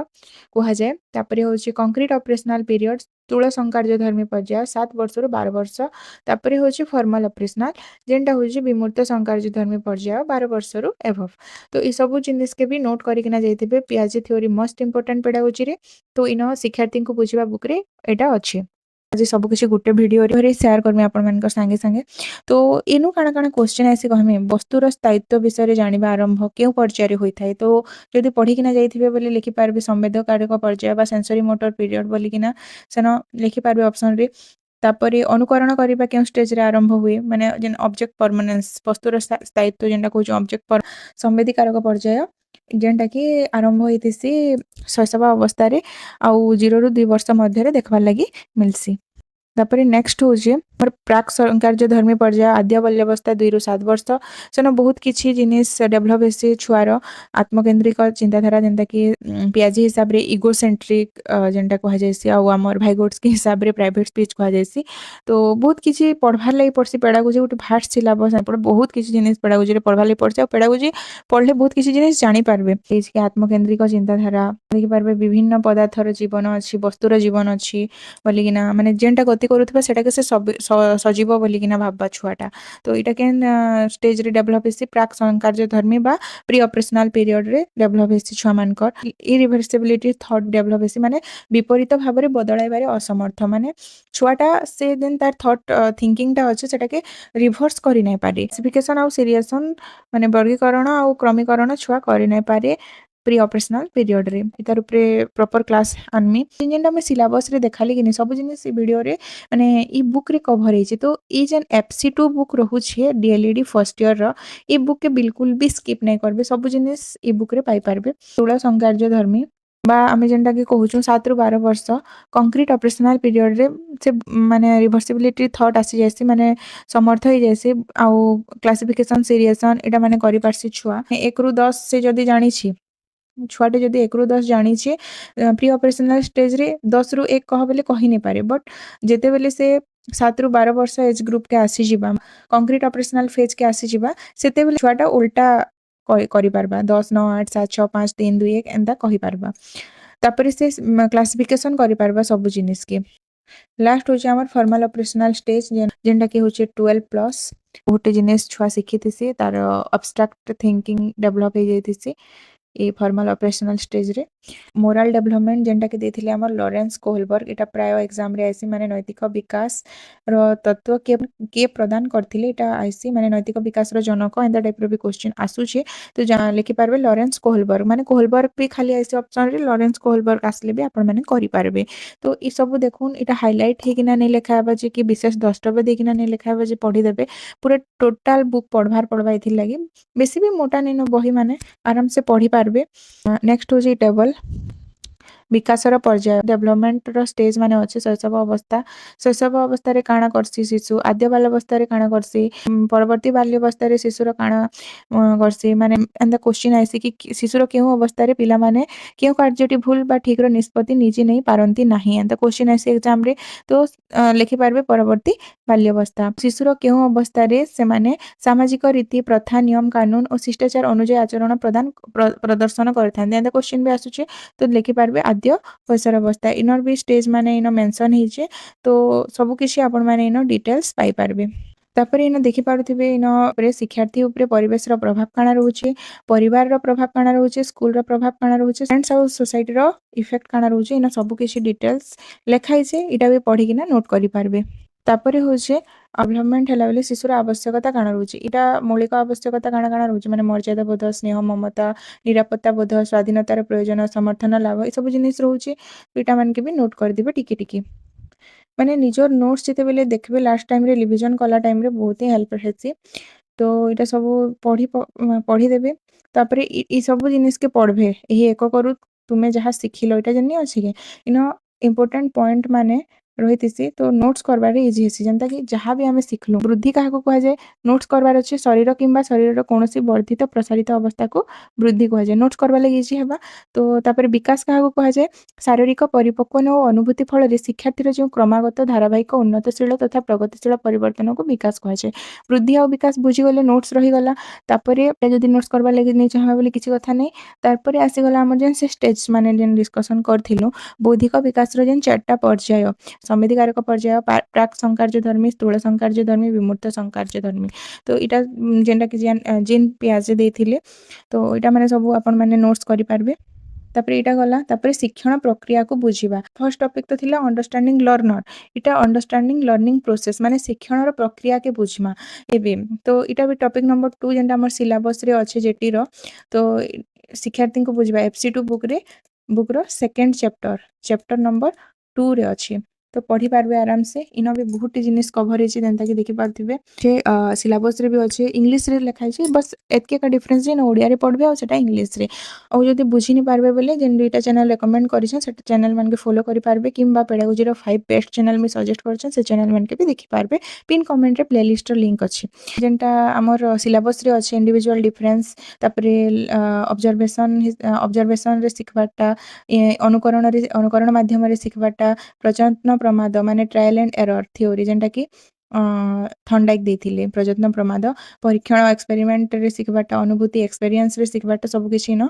କୁହାଯାଏ। ତାପରେ ହଉଛି କଂକ୍ରିଟ ଅପରେସନାଲ ପିରିୟଡ଼ ସ୍ଥୂଳ ସଂକାର୍ଯ୍ୟଧର୍ମୀ ପର୍ଯ୍ୟାୟ 7 ବର୍ଷରୁ 12 ବର୍ଷ। ତାପରେ ହଉଛି ଫର୍ମାଲ ଅପରେସନାଲ ଯେନ୍ଟା ହଉଛି ବିମୂର୍ତ୍ତ ସଂକାର୍ଯ୍ୟଧର୍ମୀ ପର୍ଯ୍ୟାୟ 12 ବର୍ଷରୁ ଏଭଭ୍। ତ ଇ ସବୁ ଜିନିଷ୍କେ ବି ନୋଟ୍ କରିକିନା ଯାଇଥିବେ। ପିଆଜି ଥିଓରି ମଷ୍ଟ ଇମ୍ପୋର୍ଟାଣ୍ଟ ପେଡାଗୋଜିରେ। ତ ଇନ ଶିକ୍ଷାର୍ଥୀଙ୍କୁ ବୁଝିବା ବୁକ୍‌ରେ ଏଇଟା ଅଛି। ଆଜି ସବୁ କିଛି ଗୋଟେ ଭିଡ଼ିଓରେ ସେୟାର କରମି ଆପଣମାନଙ୍କ ସାଙ୍ଗେ ସାଙ୍ଗେ। ତ ଇନୁ କାଣା କାଣା କ୍ୱେଶ୍ଚିନ୍ ଆଇସି କହମି। ବସ୍ତୁର ସ୍ଥାୟିତ୍ୱ ବିଷୟରେ ଜାଣିବା ଆରମ୍ଭ କେଉଁ ପର୍ଯ୍ୟାୟରେ ହୋଇଥାଏ? ତ ଯଦି ପଢ଼ିକିନା ଯାଇଥିବେ ବୋଲି ଲେଖିପାରିବେ ସମ୍ବେଦକାରକ ପର୍ଯ୍ୟାୟ ବା ସେନ୍ସୋରି ମୋଟର ପିରିୟଡ଼ ବୋଲିକିନା ସେନ ଲେଖିପାରିବେ ଅପସନ୍‌ରେ। ତାପରେ ଅନୁକରଣ କରିବା କେଉଁ ଷ୍ଟେଜ୍‌ରେ ଆରମ୍ଭ ହୁଏ? ମାନେ ଯେନ୍ ଅବଜେକ୍ଟ ପରମାନେନ୍ସ ବସ୍ତୁର ସ୍ଥାୟିତ୍ୱ ଯେନ୍ଟା କହୁଛୁ ଅବଜେକ୍ଟ ସମ୍ବେଦୀକାରକ ପର୍ଯ୍ୟାୟ ଯେନ୍ଟାକି ଆରମ୍ଭ ହେଇଥିସି ଶୈଶବ ଅବସ୍ଥାରେ ଆଉ 0ରୁ 2 ବର୍ଷ ମଧ୍ୟରେ ଦେଖବାର୍ ଲାଗି ମିଲ୍ସି। ତାପରେ ନେକ୍ସଟ ହଉଛି ଆମର ପ୍ରାକ୍ ସଂକାର୍ଯ୍ୟଧର୍ମୀ ପର୍ଯ୍ୟାୟ ଆଦ୍ୟ ବାଲ୍ୟାବସ୍ଥା 2ରୁ 7 ବର୍ଷ। ସେନ ବହୁତ କିଛି ଜିନିଷ୍ ଡେଭଲପ୍ ହେସି ଛୁଆର ଆତ୍ମକେନ୍ଦ୍ରିକ ଚିନ୍ତାଧାରା ଯେନ୍ଟାକି ପିଆଜି ହିସାବରେ ଇଗୋସେଣ୍ଟ୍ରିକ୍ ଯେନ୍ଟା କୁହାଯାଇସି ଆଉ ଆମର ଭାଇଗୋଟ୍ସକି ହିସାବରେ ପ୍ରାଇଭେଟ ସ୍ପିଚ୍ କୁହାଯାଇସି। ତ ବହୁତ କିଛି ପଢ଼ବାର୍ ଲାଗି ପଡ଼୍ସି। ପେଡାଗୋଜି ଗୋଟେ ଭାଷ୍ଟ ସିଲାବସ୍ ଏପଟେ ବହୁତ କିଛି ଜିନିଷ୍ ପେଡାଗୋଜିରେ ପଢ଼ବାର୍ ଲାଗି ପଡ଼୍ସି ଆଉ ପେଡାଗୋଜି ପଢ଼ଲେ ବହୁତ କିଛି ଜିନିଷ୍ ଜାଣିପାରବେ। ହେଇଛି ଆତ୍ମକେନ୍ଦ୍ରିକ ଚିନ୍ତାଧାରା ଦେଖିପାରିବେ ବିଭିନ୍ନ ପଦାର୍ଥର ଜୀବନ ଅଛି, ବସ୍ତୁର ଜୀବନ ଅଛି ବୋଲିକିନା ମାନେ ଯେନ୍ଟା ଗତି କରୁଥିବା ସେଟାକେ ସେ ସଜୀବ ବୋଲିକିନା ଭାବବା ଛୁଆଟା। ତ ଏଇଟା କେନ୍ ଷ୍ଟେଜ୍‌ରେ ଡେଭଲପ୍ ହେସି ପ୍ରାକ୍ ସଂକାର୍ଯ୍ୟଧର୍ମୀ ବା ପ୍ରି ଅପରେସନାଲ ପିରିୟଡ଼ରେ ଡେଭଲପ୍ ହେସି ଛୁଆମାନଙ୍କର। ଇରିଭର୍ସିବିଲିଟି ଥଟ୍ ଡେଭଲପ୍ ହେସି ମାନେ ବିପରୀତ ଭାବରେ ବଦଳାଇବାରେ ଅସମର୍ଥ। ମାନେ ଛୁଆଟା ସେ ଯେନ୍ ତାର ଥଟ୍ ଥିଙ୍କିଂଟା ଅଛି ସେଟାକେ ରିଭର୍ସ କରି ନାଇଁ ପାରେ। କ୍ଲାସିଫିକେସନ୍ ଆଉ ସିରିଏସନ୍ ମାନେ ବର୍ଗୀକରଣ ଆଉ କ୍ରମୀକରଣ ଛୁଆ କରି ନାଇଁ ପାରେ ପ୍ରି ଅପରେସନାଲ ପିରିୟଡ଼ରେ। ତାର ଉପରେ ପ୍ରପର କ୍ଲାସ୍ ଆନମି ଯେନ୍ଟା ଆମେ ସିଲାବସ୍‌ରେ ଦେଖାଲି କିନି ସବୁ ଜିନିଷ୍ ଇ ଭିଡ଼ିଓରେ ମାନେ ଇ ବୁକ୍‌ରେ କଭର୍ ହେଇଛି। ତ ଇ ଯେନ୍ FC2 ବୁକ୍ ରହୁଛେ DLED ଫର୍ଷ୍ଟ ଇୟରର ଇ ବୁକ୍‌କେ ବିଲକୁଲ ବି ସ୍କିପ୍ ନାଇଁ କରବେ। ସବୁ ଜିନିଷ୍ ଇ ବୁକ୍‌ରେ ପାଇପାରବେ। ସ୍ଥୂଳ ସଂକାର୍ଯ୍ୟଧର୍ମୀ ବା ଆମେ ଯେନ୍ଟାକି କହୁଛୁ 7ରୁ 12 ବର୍ଷ କଂକ୍ରିଟ ଅପରେସନାଲ ପିରିୟଡ଼ରେ ସେ ମାନେ ରିଭର୍ସିବିଲିଟି ଥଟ୍ ଆସିଯାଏସି ମାନେ ସମର୍ଥ ହେଇଯାଏସି ଆଉ କ୍ଲାସିଫିକେସନ୍ ସିରିଏସନ୍ ଏଇଟା ମାନେ କରିପାରସି ଛୁଆ। 1ରୁ 10 ସେ ଯଦି ଜାଣିଛି ଛୁଆଟେ ଯଦି 1ରୁ 10 ଜାଣିଛେ ପ୍ରି ଅପରେସନାଲ ଷ୍ଟେଜ୍‌ରେ 10ରୁ 1 କହ ବୋଲେ କହି ନାଇଁ ପାରେ। ବଟ୍ ଯେତେବେଲେ ସେ 7ରୁ 12 ବର୍ଷ ଏଜ୍ ଗ୍ରୁପ୍‌କେ ଆସିଯିବା କଂକ୍ରିଟ ଅପରେସନାଲ ଫେଜ୍‌କେ ଆସିଯିବା ସେତେବେଲେ ଛୁଆଟା ଓଲଟା କରିପାରବା 10, 9, 8, 7, 6, 5, 3, 2, 1 ଏନ୍ତା କହିପାରବା। ତାପରେ ସେ କ୍ଲାସିଫିକେସନ୍ କରିପାରବା ସବୁ ଜିନିଷ୍‌କେ। ଲାଷ୍ଟ ହଉଛି ଆମର ଫର୍ମାଲ ଅପରେସନାଲ ଷ୍ଟେଜ୍ ଯେନ୍ଟାକି ହଉଛି 12+। ଗୋଟେ ଜିନିଷ୍ ଛୁଆ ଶିଖିଥିସି ତାର ଅବଷ୍ଟ୍ରାକ୍ଟ ଥିଙ୍କିଂ ଡେଭଲପ୍ ହେଇଯାଇଥିସି ଏ ଫର୍ମାଲ ଅପରେସନାଲ ଷ୍ଟେଜ୍‌ରେ। ମୋରାଲ ଡେଭଲପମେଣ୍ଟ ଯେନ୍ଟାକି ଦେଇଥିଲେ ଆମର ଲରେନ୍ସ କୋହଲବର୍ଗ ଏଇଟା ପ୍ରାୟ ଏକ୍ଜାମ୍‌ରେ ଆଇସି ମାନେ ନୈତିକ ବିକାଶର ତତ୍ତ୍ୱ କିଏ ପ୍ରଦାନ କରିଥିଲେ ଏଇଟା ଆଇସି ମାନେ ନୈତିକ ବିକାଶର ଜନକ ଏନ୍ତା ଟାଇପ୍‌ର ବି କ୍ୱେଶ୍ଚିନ୍ ଆସୁଛେ। ତ ଲେଖିପାରିବେ ଲରେନ୍ସ କୋହଲବର୍ଗ ମାନେ କୋହଲବର୍ଗ ବି ଖାଲି ଆଇସି ଅପସନ୍‌ରେ ଲରେନ୍ସ କୋହଲବର୍ଗ ଆସିଲେ ବି ଆପଣମାନେ କରିପାରିବେ। ତ ଇ ସବୁ ଦେଖୁନ୍ ଏଇଟା ହାଇଲାଇଟ୍ ହେଇକିନା ନେଇ ଲେଖା ହେବା ଯେ କି ବିଶେଷ ଦ୍ରଷ୍ଟବ୍ୟ ଦେଇକିନା ନେଇ ଲେଖା ହେବା ଯେ ପଢ଼ିଦେବେ। ପୁରା ଟୋଟାଲ୍ ବୁକ୍ ପଢ଼ବାର୍ ଏଥିର୍ ଲାଗି ବେଶୀ ବି ମୋଟା ନେଇନ ବହି ମାନେ ଆରାମସେ ପଢ଼ି ପାରବେ। ନେକ୍ସଟ ହଉଛି ଟେବଲ୍ ବିକାଶର ପର୍ଯ୍ୟାୟ ଡେଭଲପମେଣ୍ଟର ଷ୍ଟେଜ୍ ମାନେ ଅଛି ଶୈଶବ ଅବସ୍ଥା। ଶୈଶବ ଅବସ୍ଥାରେ କାଣା କରସି ଶିଶୁ ଆଦ୍ୟ ବାଲ୍ୟାବସ୍ଥାରେ କାଣା କରସି ପରବର୍ତ୍ତୀ ବାଲ୍ୟାବସ୍ଥାରେ ଶିଶୁର କାଣା କରସି ମାନେ ଏନ୍ତା କ୍ୱେଶ୍ଚିନ୍ ଆଇସି କି ଶିଶୁର କେଉଁ ଅବସ୍ଥାରେ ପିଲାମାନେ କେଉଁ କାର୍ଯ୍ୟଟି ଭୁଲ୍ ବା ଠିକ୍‌ର ନିଷ୍ପତ୍ତି ନିଜେ ନେଇ ପାରନ୍ତି ନାହିଁ ଏନ୍ତା କ୍ୱେଶ୍ଚିନ୍ ଆଇସି ଏକ୍ଜାମ୍‌ରେ। ତ ଲେଖିପାରିବେ ପରବର୍ତ୍ତୀ ବାଲ୍ୟାବସ୍ଥା। ଶିଶୁର କେଉଁ ଅବସ୍ଥାରେ ସେମାନେ ସାମାଜିକ ରୀତି ପ୍ରଥା ନିୟମ କାନୁନ ଓ ଶିଷ୍ଟାଚାର ଅନୁଯାୟୀ ଆଚରଣ ପ୍ରଦର୍ଶନ କରିଥାନ୍ତି ଏନ୍ତା କ୍ୱେଶ୍ଚିନ୍ ବି ଆସୁଛେ। ତ ଲେଖିପାରିବେ ଆଦ୍ୟ କୈଶୋର ଅବସ୍ଥା। ଇନର୍ ବି ଷ୍ଟେଜ୍ ମାନେ ଇନ ମେନସନ୍ ହେଇଛେ। ତ ସବୁ କିଛି ଆପଣମାନେ ଇନ ଡିଟେଲ୍ସ ପାଇପାରିବେ। ତାପରେ ଇନ ଦେଖିପାରୁଥିବେ ଇନ ଉପରେ ଶିକ୍ଷାର୍ଥୀ ଉପରେ ପରିବେଶର ପ୍ରଭାବ କାଣା ରହୁଛି, ପରିବାରର ପ୍ରଭାବ କାଣା ରହୁଛି, ସ୍କୁଲର ପ୍ରଭାବ କାଣା ରହୁଛି, ଫ୍ରେଣ୍ଡସ୍ ଆଉ ସୋସାଇଟିର ଇଫେକ୍ଟ କାଣା ରହୁଛି, ଇନ ସବୁ କିଛି ଡିଟେଲ୍ସ ଲେଖା ହେଇଛେ। ଇଟା ବି ପଢ଼ିକିନା ନୋଟ୍ କରିପାରିବେ। ତାପରେ ହଉଛେ ଡେଭଲପମେଣ୍ଟ ହେଲା ବେଲେ ଶିଶୁର ଆବଶ୍ୟକତା କାଣା ରହୁଛି, ଇଟା ମୌଳିକ ଆବଶ୍ୟକତା କାଣା କାଣା ରହୁଛି, ମାନେ ମର୍ଯ୍ୟାଦା ବୋଧ, ସ୍ନେହ, ମମତା, ନିରାପତ୍ତା ବୋଧ, ସ୍ୱାଧୀନତାର ପ୍ରୟୋଜନ, ସମର୍ଥନ ଲାଭ, ଏସବୁ ଜିନିଷ ରହୁଛି। ଇଟା ମାନକେ ବି ନୋଟ୍ କରିଦେବେ ଟିକେ ଟିକେ। ମାନେ ନିଜର ନୋଟ୍ସ ଯେତେବେଲେ ଦେଖିବେ ଲାଷ୍ଟ ଟାଇମ୍ରେ ରିଭିଜନ କଲା ଟାଇମ୍ରେ ବହୁତ ହିଁ ହେଲ୍ପ ହେସି। ତ ଏଇଟା ସବୁ ପଢ଼ିଦେବେ। ତାପରେ ଇ ସବୁ ଜିନିଷକେ ପଢ଼ବେ। ଏହି ଏକକରୁ ତୁମେ ଯାହା ଶିଖିଲ ଏଇଟା ଯେନି ଅଛି କି ଇନ ଇମ୍ପୋର୍ଟାଣ୍ଟ ପଏଣ୍ଟ ମାନେ ରହିଥିସି। ତ ନୋଟ୍ସ କରବାରେ ଇଜି ହେସି, ଯେନ୍ତା କି ଯାହା ବି ଆମେ ଶିଖଲୁ। ବୃଦ୍ଧି କାହାକୁ କୁହାଯାଏ, ନୋଟ୍ସ କରବାର ଅଛି ଶରୀର କିମ୍ବା ଶରୀରର କୌଣସି ବର୍ଦ୍ଧିତ ପ୍ରସାରିତ ଅବସ୍ଥାକୁ ବୃଦ୍ଧି କୁହାଯାଏ। ନୋଟ୍ସ କରବା ଲାଗି ଇଜି ହେବା। ତ ତାପରେ ବିକାଶ କାହାକୁ କୁହାଯାଏ, ଶାରୀରିକ ପରିପକ୍ୱନ ଓ ଅନୁଭୂତି ଫଳରେ ଶିକ୍ଷାର୍ଥୀର ଯେଉଁ କ୍ରମାଗତ ଧାରାବାହିକ ଉନ୍ନତଶୀଳ ତଥା ପ୍ରଗତିଶୀଳ ପରିବର୍ତ୍ତନକୁ ବିକାଶ କୁହାଯାଏ। ବୃଦ୍ଧି ଆଉ ବିକାଶ ବୁଝିଗଲେ ନୋଟ୍ସ ରହିଗଲା। ତାପରେ ଯଦି ନୋଟ୍ସ କରବା ଲାଗି ନେଇ ଚାହିଁବା ବୋଲି କିଛି କଥା ନାହିଁ। ତାପରେ ଆସିଗଲା ଆମର ଯେନ୍ ସେ ଷ୍ଟେଜ ମାନେ ଯେନ୍ ଡିସ୍କସନ କରିଥିଲୁ, ବୌଦ୍ଧିକ ବିକାଶର ଯେନ୍ 4ଟା ପର୍ଯ୍ୟାୟ, ସମିତିକାରକ ପର୍ଯ୍ୟାୟ, ପ୍ରାକ୍ ସଂକାର୍ଯ୍ୟଧର୍ମୀ, ସ୍ଥୂଳ ସଂକାର୍ଯ୍ୟଧର୍ମୀ, ବିମୂର୍ତ୍ତ ସଂକାର୍ଯ୍ୟଧର୍ମୀ। ତ ଇଟା ଯେନ୍ଟା କି ଜିନ୍ ପିଆଜେ ଦେଇଥିଲେ। ତ ଇଟା ମାନେ ସବୁ ଆପଣ ମାନେ ନୋଟ୍ସ କରିପାରିବେ। ତାପରେ ଏଇଟା ଗଲା। ତାପରେ ଶିକ୍ଷଣ ପ୍ରକ୍ରିୟାକୁ ବୁଝିବା। ଫର୍ଷ୍ଟ ଟପିକ ତ ଥିଲା ଅଣ୍ଡରଷ୍ଟାଣ୍ଡିଂ ଲର୍ନର। ଇଟା ଅଣ୍ଡରଷ୍ଟାଣ୍ଡିଂ ଲର୍ନିଂ ପ୍ରୋସେସ, ମାନେ ଶିକ୍ଷଣର ପ୍ରକ୍ରିୟାକେ ବୁଝିମା ଏବେ। ତ ଇଟା ବି ଟପିକ ନମ୍ବର 2 ଯେନ୍ଟା ଆମର ସିଲାବସରେ ଅଛି ଜେଟିର। ତ ଶିକ୍ଷାର୍ଥୀଙ୍କୁ ବୁଝିବା FC2 ବୁକ୍ର ସେକେଣ୍ଡ ଚେପ୍ଟର ନମ୍ବର 2 ରେ ଅଛି। ତ ପଢ଼ିପାରିବେ ଆରାମସେ। ଇନ ବି ବହୁତ ଜିନିଷ କଭର ହେଇଛି ଯେନ୍ତାକି ଦେଖିପାରୁଥିବେ। ସେ ସିଲାବସରେ ବି ଅଛି, ଇଂଲିଶରେ ଲେଖା ହେଇଛି। ବସ୍ ଏତ୍କି ଏକା ଡିଫରେନ୍ସ ଯେ ଓଡ଼ିଆରେ ପଢ଼ବେ ଆଉ ସେଟା ଇଂଲିଶରେ। ଆଉ ଯଦି ବୁଝି ନି ପାରବେ ବୋଲେ ଯେନ୍ 2ଟା ଚ୍ୟାନେଲ ରେକମେଣ୍ଡ କରିଛେଁ ସେଟା ଚ୍ୟାନେଲ ମାନକେ ଫଲୋ କରିପାରିବେ, କିମ୍ବା ପେଡାଗୋଜିର 5 ବେଷ୍ଟ ଚ୍ୟାନେଲ ବି ସଜେଷ୍ଟ କରିଛେଁ, ସେ ଚ୍ୟାନେଲ ମାନକେ ବି ଦେଖିପାରିବେ। ପିନ୍ କମେଣ୍ଟରେ ପ୍ଲେଲିଷ୍ଟର ଲିଙ୍କ ଅଛି, ଯେନ୍ଟା ଆମର ସିଲାବସରେ ଅଛି। ଇଣ୍ଡିଭିଜୁଆଲ ଡିଫରେନ୍ସ, ତାପରେ ଅବଜରଭେସନରେ ଶିଖବାରଟା, ଅନୁକରଣ ମାଧ୍ୟମରେ ଶିଖବାରଟା, ପ୍ରଯତ୍ନ ପ୍ରମାଦ ମାନେ ଟ୍ରାଏଲ ଆଣ୍ଡ ଏରର ଥିଓରି, ଯେନ୍ଟା କି ଥଣ୍ଡାଇକ ଦେଇଥିଲେ। ପ୍ରଯତ୍ନ ପ୍ରମାଦ, ପରୀକ୍ଷଣ ଏକ୍ସପେରିମେଣ୍ଟରେ ଶିଖବାରଟା, ଅନୁଭୂତି ଏକ୍ସପେରିଏନ୍ସରେ ଶିଖବାରଟା, ସବୁ କିଛି ଇନ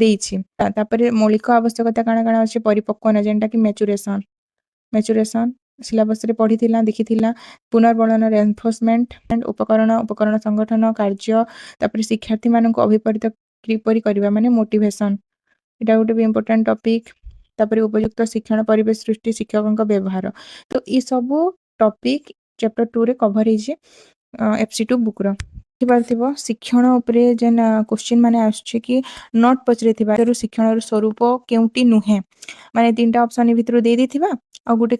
ଦେଇଛି। ତାପରେ ମୌଳିକ ଆବଶ୍ୟକତା କାଣା କାଣା ଅଛି, ପରିପକ୍ୱନ ଯେନ୍ଟା କି ମେଚୁରେସନ ସିଲାବସରେ ପଢ଼ିଥିଲା ଦେଖିଥିଲା। ପୁନର୍ବଳନର ଏନଫୋର୍ସମେଣ୍ଟ, ଉପକରଣ ସଂଗଠନ କାର୍ଯ୍ୟ। ତାପରେ ଶିକ୍ଷାର୍ଥୀମାନଙ୍କୁ ଅଭିପରିତ କିପରି କରିବା, ମାନେ ମୋଟିଭେସନ, ଏଇଟା ଗୋଟେ ବି ଇମ୍ପୋର୍ଟାଣ୍ଟ ଟପିକ। ତାପରେ ଉପଯୁକ୍ତ ଶିକ୍ଷଣ ପରିବେଶ ସୃଷ୍ଟି, ଶିକ୍ଷକଙ୍କ ବ୍ୟବହାର। ତ ଇ ସବୁ ଟପିକ ଚାପ୍ଟର 2 ରେ କଭର ହେଇଛି FC2 ବୁକ୍ର। ଦେଖିପାରୁଥିବ ଶିକ୍ଷଣ ଉପରେ ଯେନ୍ କ୍ୱେଶ୍ଚିନ୍ ମାନେ ଆସୁଛି କି ନଟ୍ ପଚରିଥିବା ଶିକ୍ଷଣର ସ୍ୱରୂପ କେଉଁଟି ନୁହେଁ, ମାନେ 3ଟା ଅପସନ୍ ଭିତରୁ ଦେଇଥିବା ଆଉ ଗୋଟେ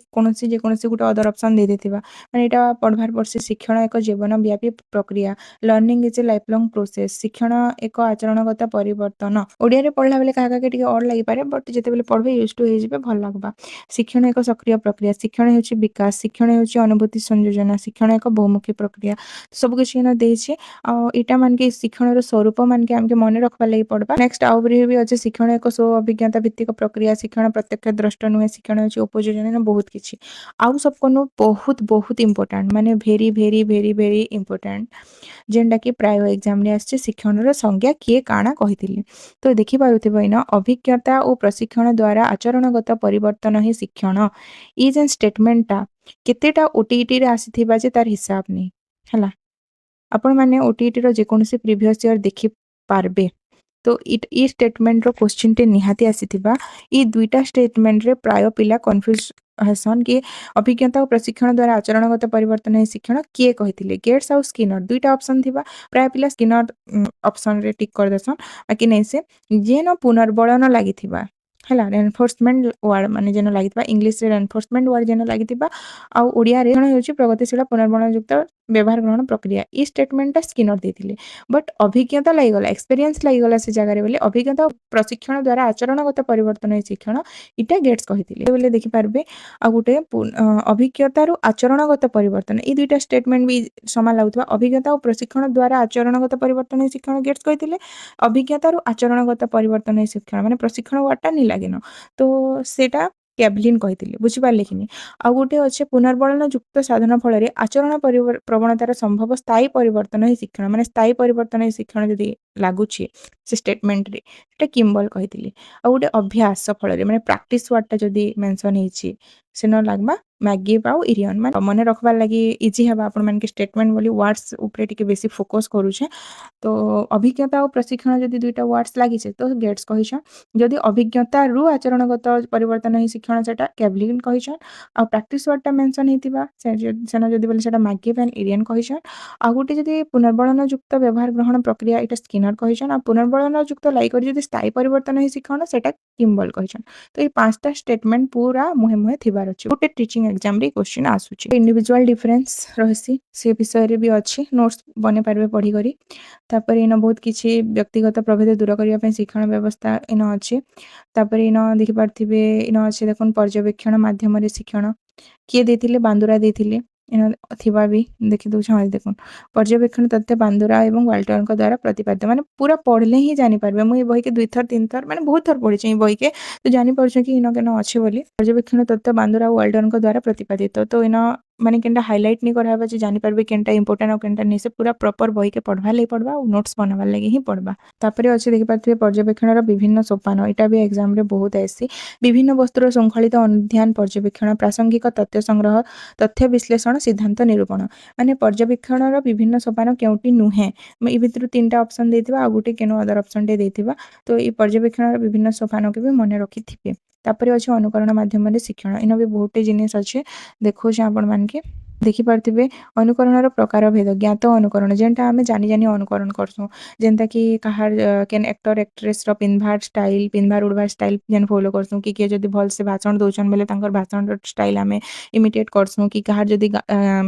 ଯେକୌଣସି ଗୋଟେ ଅଦର ଅପସନ୍ ଦେଇଥିବା। ମାନେ ଏଇଟା ପଢ଼ବାର ପଡ଼୍ସି। ଶିକ୍ଷଣ ଏକ ଜୀବନ ବ୍ୟାପୀ ପ୍ରକ୍ରିୟା। Learning is a life long process. ଶିକ୍ଷଣ ଏକ ଆଚରଣଗତ ପରିବର୍ତ୍ତନ। ଓଡ଼ିଆରେ ପଢ଼ିଲା ବେଲେ କାହା କାହାକେ ଟିକେ ଅଡ୍ ଲାଗିପାରେ, ବଟ୍ ଯେତେବେଳେ ପଢ଼ବେ ୟୁଜ୍ ଟୁ ହେଇଯିବେ, ଭଲ ଲାଗବା। ଶିକ୍ଷଣ ଏକ ସକ୍ରିୟ ପ୍ରକ୍ରିୟା। ଶିକ୍ଷଣ ହେଉଛି ବିକାଶ। ଶିକ୍ଷଣ ହେଉଛି ଅନୁଭୂତି ସଂଯୋଜନା। ଶିକ୍ଷଣ ଏକ ବହୁମୁଖୀ ପ୍ରକ୍ରିୟା। ସବୁ କିଛି ଇନ ଦେଇଛେ। ଆଉ ଏଇଟା ମାନକେ ଶିକ୍ଷଣର ସ୍ୱରୂପ ମାନକେ ଆମକେ ମନେ ରଖବା ଲାଗି ପଡ଼ବା। ନେକ୍ସଟ ଆଉ ବି ଅଛି, ଶିକ୍ଷଣ ଏକ ସ୍ୱ ଅଭିଜ୍ଞତା ଭିତ୍ତିକ ପ୍ରକ୍ରିୟା। ଶିକ୍ଷଣ ପ୍ରତ୍ୟକ୍ଷ ଦ୍ରଷ୍ଟ ନୁହେଁ। ଶିକ୍ଷଣ ହେଉଛି ଉପଯୋଜନା, ବହୁତ କିଛି। ଆଉ ସବକନୁ ବହୁତ ବହୁତ ଇମ୍ପୋର୍ଟାଣ୍ଟ, ମାନେ very very very very important, ଯେନ୍ଟା କି ପ୍ରାୟ ଏକ୍ଜାମରେ ଆସିଛି। ଶିକ୍ଷଣର ସଂଜ୍ଞା କିଏ କାଣା କହିଥିଲେ। ତ ଦେଖିପାରୁଥିବ ଇନ ଅଭିଜ୍ଞତା ଓ ପ୍ରଶିକ୍ଷଣ ଦ୍ୱାରା ଆଚରଣଗତ ପରିବର୍ତ୍ତନ ହିଁ ଶିକ୍ଷଣ। ଇ ଯେନ୍ ଷ୍ଟେଟମେଣ୍ଟଟା କେତେଟା OTETରେ ଆସିଥିବା ଯେ ତାର ହିସାବ ନାହିଁ ହେଲା। ଆପଣ ମାନେ OTETର ଯେକୌଣସି ପ୍ରିଭିୟସ୍ ଇୟର ଦେଖିପାରିବେ। ତ ଇ ଷ୍ଟେଟମେଣ୍ଟର କ୍ୱେଶ୍ଚିନ୍ଟେ ନିହାତି ଆସିଥିବା। ଇ 2ଟା ଷ୍ଟେଟମେଣ୍ଟରେ ପ୍ରାୟ ପିଲା କନଫ୍ୟୁଜ ହେସନ୍ କି ଅଭିଜ୍ଞତା ଓ ପ୍ରଶିକ୍ଷଣ ଦ୍ୱାରା ଆଚରଣଗତ ପରିବର୍ତ୍ତନ ହିଁ ଶିକ୍ଷଣ କିଏ କହିଥିଲେ। ଗେଟ୍ସ ଆଉ ସ୍କିନର 2ଟା ଅପସନ୍ ଥିବା। ପ୍ରାୟ ପିଲା ସ୍କିନର ଅପସନରେ ଟିକ୍ କରିଦେସନ୍, ବାକି ନାଇଁ ସେ ଯେନ ପୁନର୍ବଳନ ଲାଗିଥିବା ହେଲା, ରେନଫୋର୍ସମେଣ୍ଟ ୱାର୍ଡ ମାନେ ଯେନ ଲାଗିଥିବା, ଇଂଲିଶରେ ରେନଫୋର୍ସମେଣ୍ଟ ୱାର୍ଡ ଯେନ ଲାଗିଥିବା, ଆଉ ଓଡ଼ିଆରେ ହେଉଛି ପ୍ରଗତିଶୀଳ ପୁନର୍ବଳନ ଯୁକ୍ତ ବ୍ୟବହାର ଗ୍ରହଣ ପ୍ରକ୍ରିୟା। ଇ ଷ୍ଟେଟମେଣ୍ଟଟା ସ୍କିନର ଦେଇଥିଲେ। ବଟ୍ ଅଭିଜ୍ଞତା ଲାଗିଗଲା, ଏକ୍ସପେରିଏନ୍ସ ଲାଗିଗଲା ସେ ଜାଗାରେ ବୋଲି ଅଭିଜ୍ଞତା ଓ ପ୍ରଶିକ୍ଷଣ ଦ୍ୱାରା ଆଚରଣଗତ ପରିବର୍ତ୍ତନ ହିଁ ଶିକ୍ଷଣ, ଇଟା ଗେଟ୍ସ କହିଥିଲେ ବୋଲି ଦେଖିପାରିବେ। ଆଉ ଗୋଟେ ଅଭିଜ୍ଞତାରୁ ଆଚରଣଗତ ପରିବର୍ତ୍ତନ, ଏଇ 2ଟା ଷ୍ଟେଟମେଣ୍ଟ ବି ସମାନ ଲାଗୁଥିବା। ଅଭିଜ୍ଞତା ଓ ପ୍ରଶିକ୍ଷଣ ଦ୍ୱାରା ଆଚରଣଗତ ପରିବର୍ତ୍ତନ ହିଁ ଶିକ୍ଷଣ ଗେଟ୍ସ କହିଥିଲେ। ଅଭିଜ୍ଞତାରୁ ଆଚରଣଗତ ପରିବର୍ତ୍ତନ ହିଁ ଶିକ୍ଷଣ, ମାନେ ପ୍ରଶିକ୍ଷଣ ୱାର୍ଡଟା ନି ଲାଗିନ। ତ ସେଟା କ୍ୟାଭଲିନ୍ କହିଥିଲେ, ବୁଝିପାରିଲେ କି ନି। ଆଉ ଗୋଟେ ଅଛି ପୁନର୍ବଳନ ଯୁକ୍ତ ସାଧନ ଫଳରେ ଆଚରଣ ପ୍ରବଣତାର ସମ୍ଭବ ସ୍ଥାୟୀ ପରିବର୍ତ୍ତନ ହିଁ ଶିକ୍ଷଣ, ମାନେ ସ୍ଥାୟୀ ପରିବର୍ତ୍ତନ ହିଁ ଶିକ୍ଷଣ ଯଦି ଲାଗୁଛି ସେ ଷ୍ଟେଟମେଣ୍ଟରେ, ସେଟା କିମ୍ବଲ କହିଥିଲେ। ଆଉ ଗୋଟେ ଅଭ୍ୟାସ ଫଳରେ, ମାନେ ପ୍ରାକ୍ଟିସ ୱାର୍ଡଟା ଯଦି ମେନସନ୍ ହେଇଛି ସେନ ଲାଗବା ମ୍ୟାଗିଭ୍ ଆଉ ଇରିଅନ୍ ମାନେ ମନେ ରଖବାର୍ ଲାଗି ଇଜି ହେବା ଆପଣମାନକେ ଷ୍ଟେଟମେଣ୍ଟ ବୋଲି ୱାର୍ଡସ୍ ଉପରେ ଟିକେ ବେଶୀ ଫୋକସ୍ କରୁଛେ। ତ ଅଭିଜ୍ଞତା ଆଉ ପ୍ରଶିକ୍ଷଣ ଯଦି ଦୁଇଟା ୱାର୍ଡସ୍ ଲାଗିଛେ ତ ଗେଟ୍ସ କହିଛନ୍। ଯଦି ଅଭିଜ୍ଞତାରୁ ଆଚରଣଗତ ପରିବର୍ତ୍ତନ ହିଁ ଶିକ୍ଷଣ ସେଟା କେଭଲିନ୍ କହିଛନ୍। ଆଉ ପ୍ରାକ୍ଟିସ୍ ୱାର୍ଡଟା ମେନସନ୍ ହେଇଥିବା ସେନ ଯଦି ବୋଲେ ସେଟା ମ୍ୟାଗିଭ୍ ଆଣ୍ଡ ଇରିଅନ୍ କହିଛନ୍। ଆଉ ଗୋଟେ ଯଦି ପୁନର୍ବଳନ ଯୁକ୍ତ ବ୍ୟବହାର ଗ୍ରହଣ ପ୍ରକ୍ରିୟା ଏଇଟା ସ୍କିନର କହିଛନ୍। ଆଉ ପୁନର୍ବଳନ ଯୁକ୍ତ ଲାଇକରି ଯଦି ସ୍ଥାୟୀ ପରିବର୍ତ୍ତନ ହିଁ ଶିକ୍ଷଣ ସେଟା କିମ୍ବଲ କହିଛନ୍। ତ ଏଇ 5ଟା ଷ୍ଟେଟମେଣ୍ଟ ପୁରା ମୁହେଁ ମୁହେଁ ଥିବାର ଅଛି। ଗୋଟେ ଟିଚିଂ ଏକ୍ଜାମରେ କ୍ୱେଶ୍ଚିନ୍ ଆସୁଛି। ଇଣ୍ଡିଭିଜୁଆଲ ଡିଫରେନ୍ସ ରହିଛି ସେ ବିଷୟରେ ବି ଅଛି ନୋଟ୍ସ ବନେଇ ପାରିବେ ପଢ଼ିକରି। ତାପରେ ଇନ ବହୁତ କିଛି ବ୍ୟକ୍ତିଗତ ପ୍ରଭେଦ ଦୂର କରିବା ପାଇଁ ଶିକ୍ଷଣ ବ୍ୟବସ୍ଥା ଇନ ଅଛି। ତାପରେ ଇନ ଦେଖିପାରୁଥିବେ ଇନ ଅଛି ଦେଖୁନ୍ ପର୍ଯ୍ୟବେକ୍ଷଣ ମାଧ୍ୟମରେ ଶିକ୍ଷଣ କିଏ ଦେଇଥିଲେ ବାନ୍ଦୁରା ଦେଇଥିଲେ ଇନ ଥିବା ବି ଦେଖି ଦଉଛେ ହଁ ଦେଖୁନ୍ ପର୍ଯ୍ୟବେକ୍ଷଣ ତଥ୍ୟ ବାନ୍ଦୁରା ଏବଂ ୱାଲ୍ଟରଙ୍କ ଦ୍ୱାରା ପ୍ରତିପାଦ୍ୟ ମାନେ ପୁରା ପଢ଼ିଲେ ହିଁ ଜାଣିପାରିବେ। ମୁଁ ଏଇ ବହିକେ 2 ଥର 3 ଥର ମାନେ ବହୁତ ଥର ପଢ଼ିଛି ଏଇ ବହିକେ ତ ଜାଣିପାରୁଛେ କି ଇନ କେନ ଅଛି ବୋଲି ପର୍ଯ୍ୟବେକ୍ଷଣ ତଥ୍ୟ ବାନ୍ଦୁରା ଆଉ ୱାଲ୍ଟରଙ୍କ ଦ୍ୱାରା ପ୍ରତିପାଦିତ ତ ଇନ ମାନେ କେନଟା ହାଇଲାଇଟ୍ ନି କରାହେବା ଯେ ଜାଣିପାରିବେ କେନଟା ଇମ୍ପୋର୍ଟାଣ୍ଟ ଆଉ କେନଟା ନେଇ ସେ ପୁରା ପ୍ରପର ବହିକେ ପଢ଼ବାର୍ ଲାଗି ପଢ଼ବା ଆଉ ନୋଟ୍ସ ବନାବାର ଲାଗି ହିଁ ପଢ଼ବା। ତାପରେ ଅଛି ଦେଖିପାରୁଥିବେ ପର୍ଯ୍ୟବେକ୍ଷଣର ବିଭିନ୍ନ ସୋପାନ ଏଇଟା ବି ଏକ୍ଜାମରେ ବହୁତ ଆସି ବିଭିନ୍ନ ବସ୍ତୁର ଶୃଙ୍ଖଳିତ ଅନୁଧ୍ୟାନ ପର୍ଯ୍ୟବେକ୍ଷଣ ପ୍ରାସଙ୍ଗିକ ତଥ୍ୟ ସଂଗ୍ରହ ତଥ୍ୟ ବିଶ୍ଳେଷଣ ସିଦ୍ଧାନ୍ତ ନିରୂପଣ ମାନେ ପର୍ଯ୍ୟବେକ୍ଷଣର ବିଭିନ୍ନ ସୋପାନ କେଉଁଠି ନୁହେଁ ଏଇ ଭିତରୁ 3ଟା ଅପସନ୍ ଦେଇଥିବା ଆଉ ଗୋଟେ କେନ ଅଦର ଅପସନ୍ ଟେ ଦେଇଥିବା ତ ଏଇ ପର୍ଯ୍ୟବେକ୍ଷଣର ବିଭିନ୍ନ ସୋପାନକୁ ବି ମନେ ରଖିଥିବେ। ତାପରେ ଅଛି ଅନୁକରଣ ମାଧ୍ୟମରେ ଶିକ୍ଷଣ ଇନ ବି ବହୁତଟେ ଜିନିଷ ଅଛି ଦେଖଉଛେ ଆପଣ ମାନକେ ଦେଖିପାରୁଥିବେ ଅନୁକରଣର ପ୍ରକାର ଭେଦ ଜ୍ଞାତ ଅନୁକରଣ ଯେନ୍ଟା ଆମେ ଜାନି ଜାନି ଅନୁକରଣ କରସୁଁ ଯେନ୍ତା କି କାହାର କେନ୍ ଆକ୍ଟର ଆକ୍ଟ୍ରେସର ପିନ୍ଧବାର ଷ୍ଟାଇଲ ପିନ୍ଧବାର ଉଡ଼ବାର ଷ୍ଟାଇଲ ଯେନ୍ ଫଲୋ କରସୁଁ କି କିଏ ଯଦି ଭଲସେ ଭାଷଣ ଦଉଛନ୍ ବୋଲେ ତାଙ୍କର ଭାଷଣର ଷ୍ଟାଇଲ ଆମେ ଇମିଟେଟ୍ କରସୁଁ କି କାହାର ଯଦି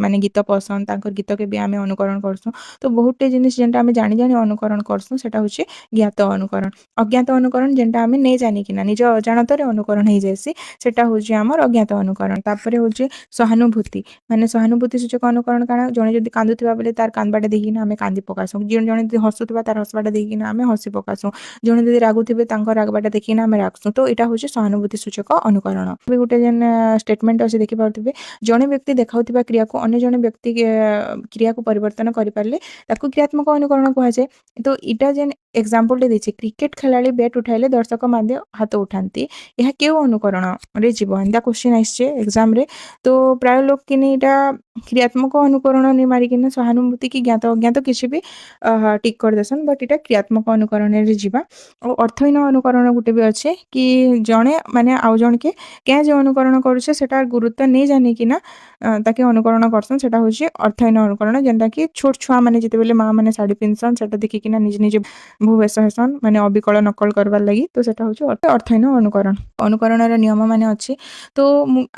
ମାନେ ଗୀତ ପସନ୍ଦ ତାଙ୍କର ଗୀତକେ ବି ଆମେ ଅନୁକରଣ କରସୁଁ ତ ବହୁତଟେ ଜିନିଷ ଯେନ୍ଟା ଆମେ ଜାଣି ଜାଣି ଅନୁକରଣ କରସୁଁ ସେଟା ହଉଛି ଜ୍ଞାତ ଅନୁକରଣ। ଅଜ୍ଞାତ ଅନୁକରଣ ଯେନ୍ଟା ଆମେ ନେଇ ଜାନିକିନା ନିଜ ଅଜାଣତରେ ଅନୁକରଣ ହେଇଯାଏସି ସେଟା ହଉଛି ଆମର ଅଜ୍ଞାତ ଅନୁକରଣ। ତାପରେ ହଉଛି ସହାନୁଭୂତି ମାନେ ସହାନୁଭୂତି ସୂଚକ ଅନୁକରଣ କାଣା ଜଣେ ଯଦି କାନ୍ଦୁଥିବା ବେଲେ ତାର କାନ୍ଦବାଟା ଦେଖିକିନା ଆମେ କାନ୍ଦି ପକାସୁଁ ଜଣେ ଯଦି ହସୁଥିବା ତାର ହସବାଟା ଦେଖିକିନା ଆମେ ହସି ପକାସୁଁ ଜଣେ ଯଦି ରାଗୁଥିବେ ତାଙ୍କ ରାଗବାଟା ଦେଖିକିନା ଆମେ ରାଗସୁଁ ତ ଏଇଟା ହଉଛି ସହାନୁଭୂତି ସୂଚକ ଅନୁକରଣ। ବି ଗୋଟେ ଯେନ୍ ଷ୍ଟେଟମେଣ୍ଟ ଅଛି ଦେଖିପାରୁଥିବେ ଜଣେ ବ୍ୟକ୍ତି ଦେଖାଉଥିବା କ୍ରିୟାକୁ ଅନ୍ୟ ଜଣେ ବ୍ୟକ୍ତି କ୍ରିୟାକୁ ପରିବର୍ତ୍ତନ କରିପାରିଲେ ତାକୁ କ୍ରିୟାତ୍ମକ ଅନୁକରଣ କୁହାଯାଏ। ତ ଇଟା ଯେନ୍ ଏକ୍ଜାମ୍ପଲଟେ ଦେଇଛି କ୍ରିକେଟ ଖେଳାଳି ବ୍ୟାଟ୍ ଉଠାଇଲେ ଦର୍ଶକ ମଧ୍ୟ ହାତ ଉଠାନ୍ତି ଏହା କେଉଁ ଅନୁକରଣରେ ଯିବ ଏନ୍ତା କ୍ୱେଶ୍ଚିନ୍ ଆସିଛେ ଏକ୍ଜାମରେ ତ ପ୍ରାୟ ଲୋକ କିନି ଏଇଟା କ୍ରିୟାତ୍ମକ ଅନୁକରଣ ନି ମାରିକିନା ସହାନୁଭୂତି କି ଜ୍ଞାତ ଅଜ୍ଞାତ କିଛି ବି ଟିକ୍ କରିଦେସନ୍ ବଟ୍ ଏଇଟା କ୍ରିୟାତ୍ମକ ଅନୁକରଣରେ ଯିବା। ଆଉ ଅର୍ଥହୀନ ଅନୁକରଣ ଗୋଟେ ବି ଅଛି କି ଜଣେ ମାନେ ଆଉ ଜଣକେ କେଁ ଯେ ଅନୁକରଣ କରୁଛେ ସେଟାର ଗୁରୁତ୍ୱ ନେଇ ଜାନିକିନା ତାକେ ଅନୁକରଣ କରସନ୍ ସେଟା ହଉଛି ଅର୍ଥହୀନ ଅନୁକରଣ ଯେନ୍ଟା କି ଛୋଟ ଛୁଆ ମାନେ ଯେତେବେଲେ ମା ମାନେ ଶାଢ଼ୀ ପିନ୍ଧସନ୍ ସେଟା ଦେଖିକିନା ନିଜ ନିଜ ବହୁ ବେଶ ହେସନ୍ ମାନେ ଅବିକଳ ନକଲ କରବାର ଲାଗି ତ ସେଟା ହଉଛି ଅର୍ଥହୀନ ଅନୁକରଣ। ଅନୁକରଣର ନିୟମ ମାନେ ଅଛି ତ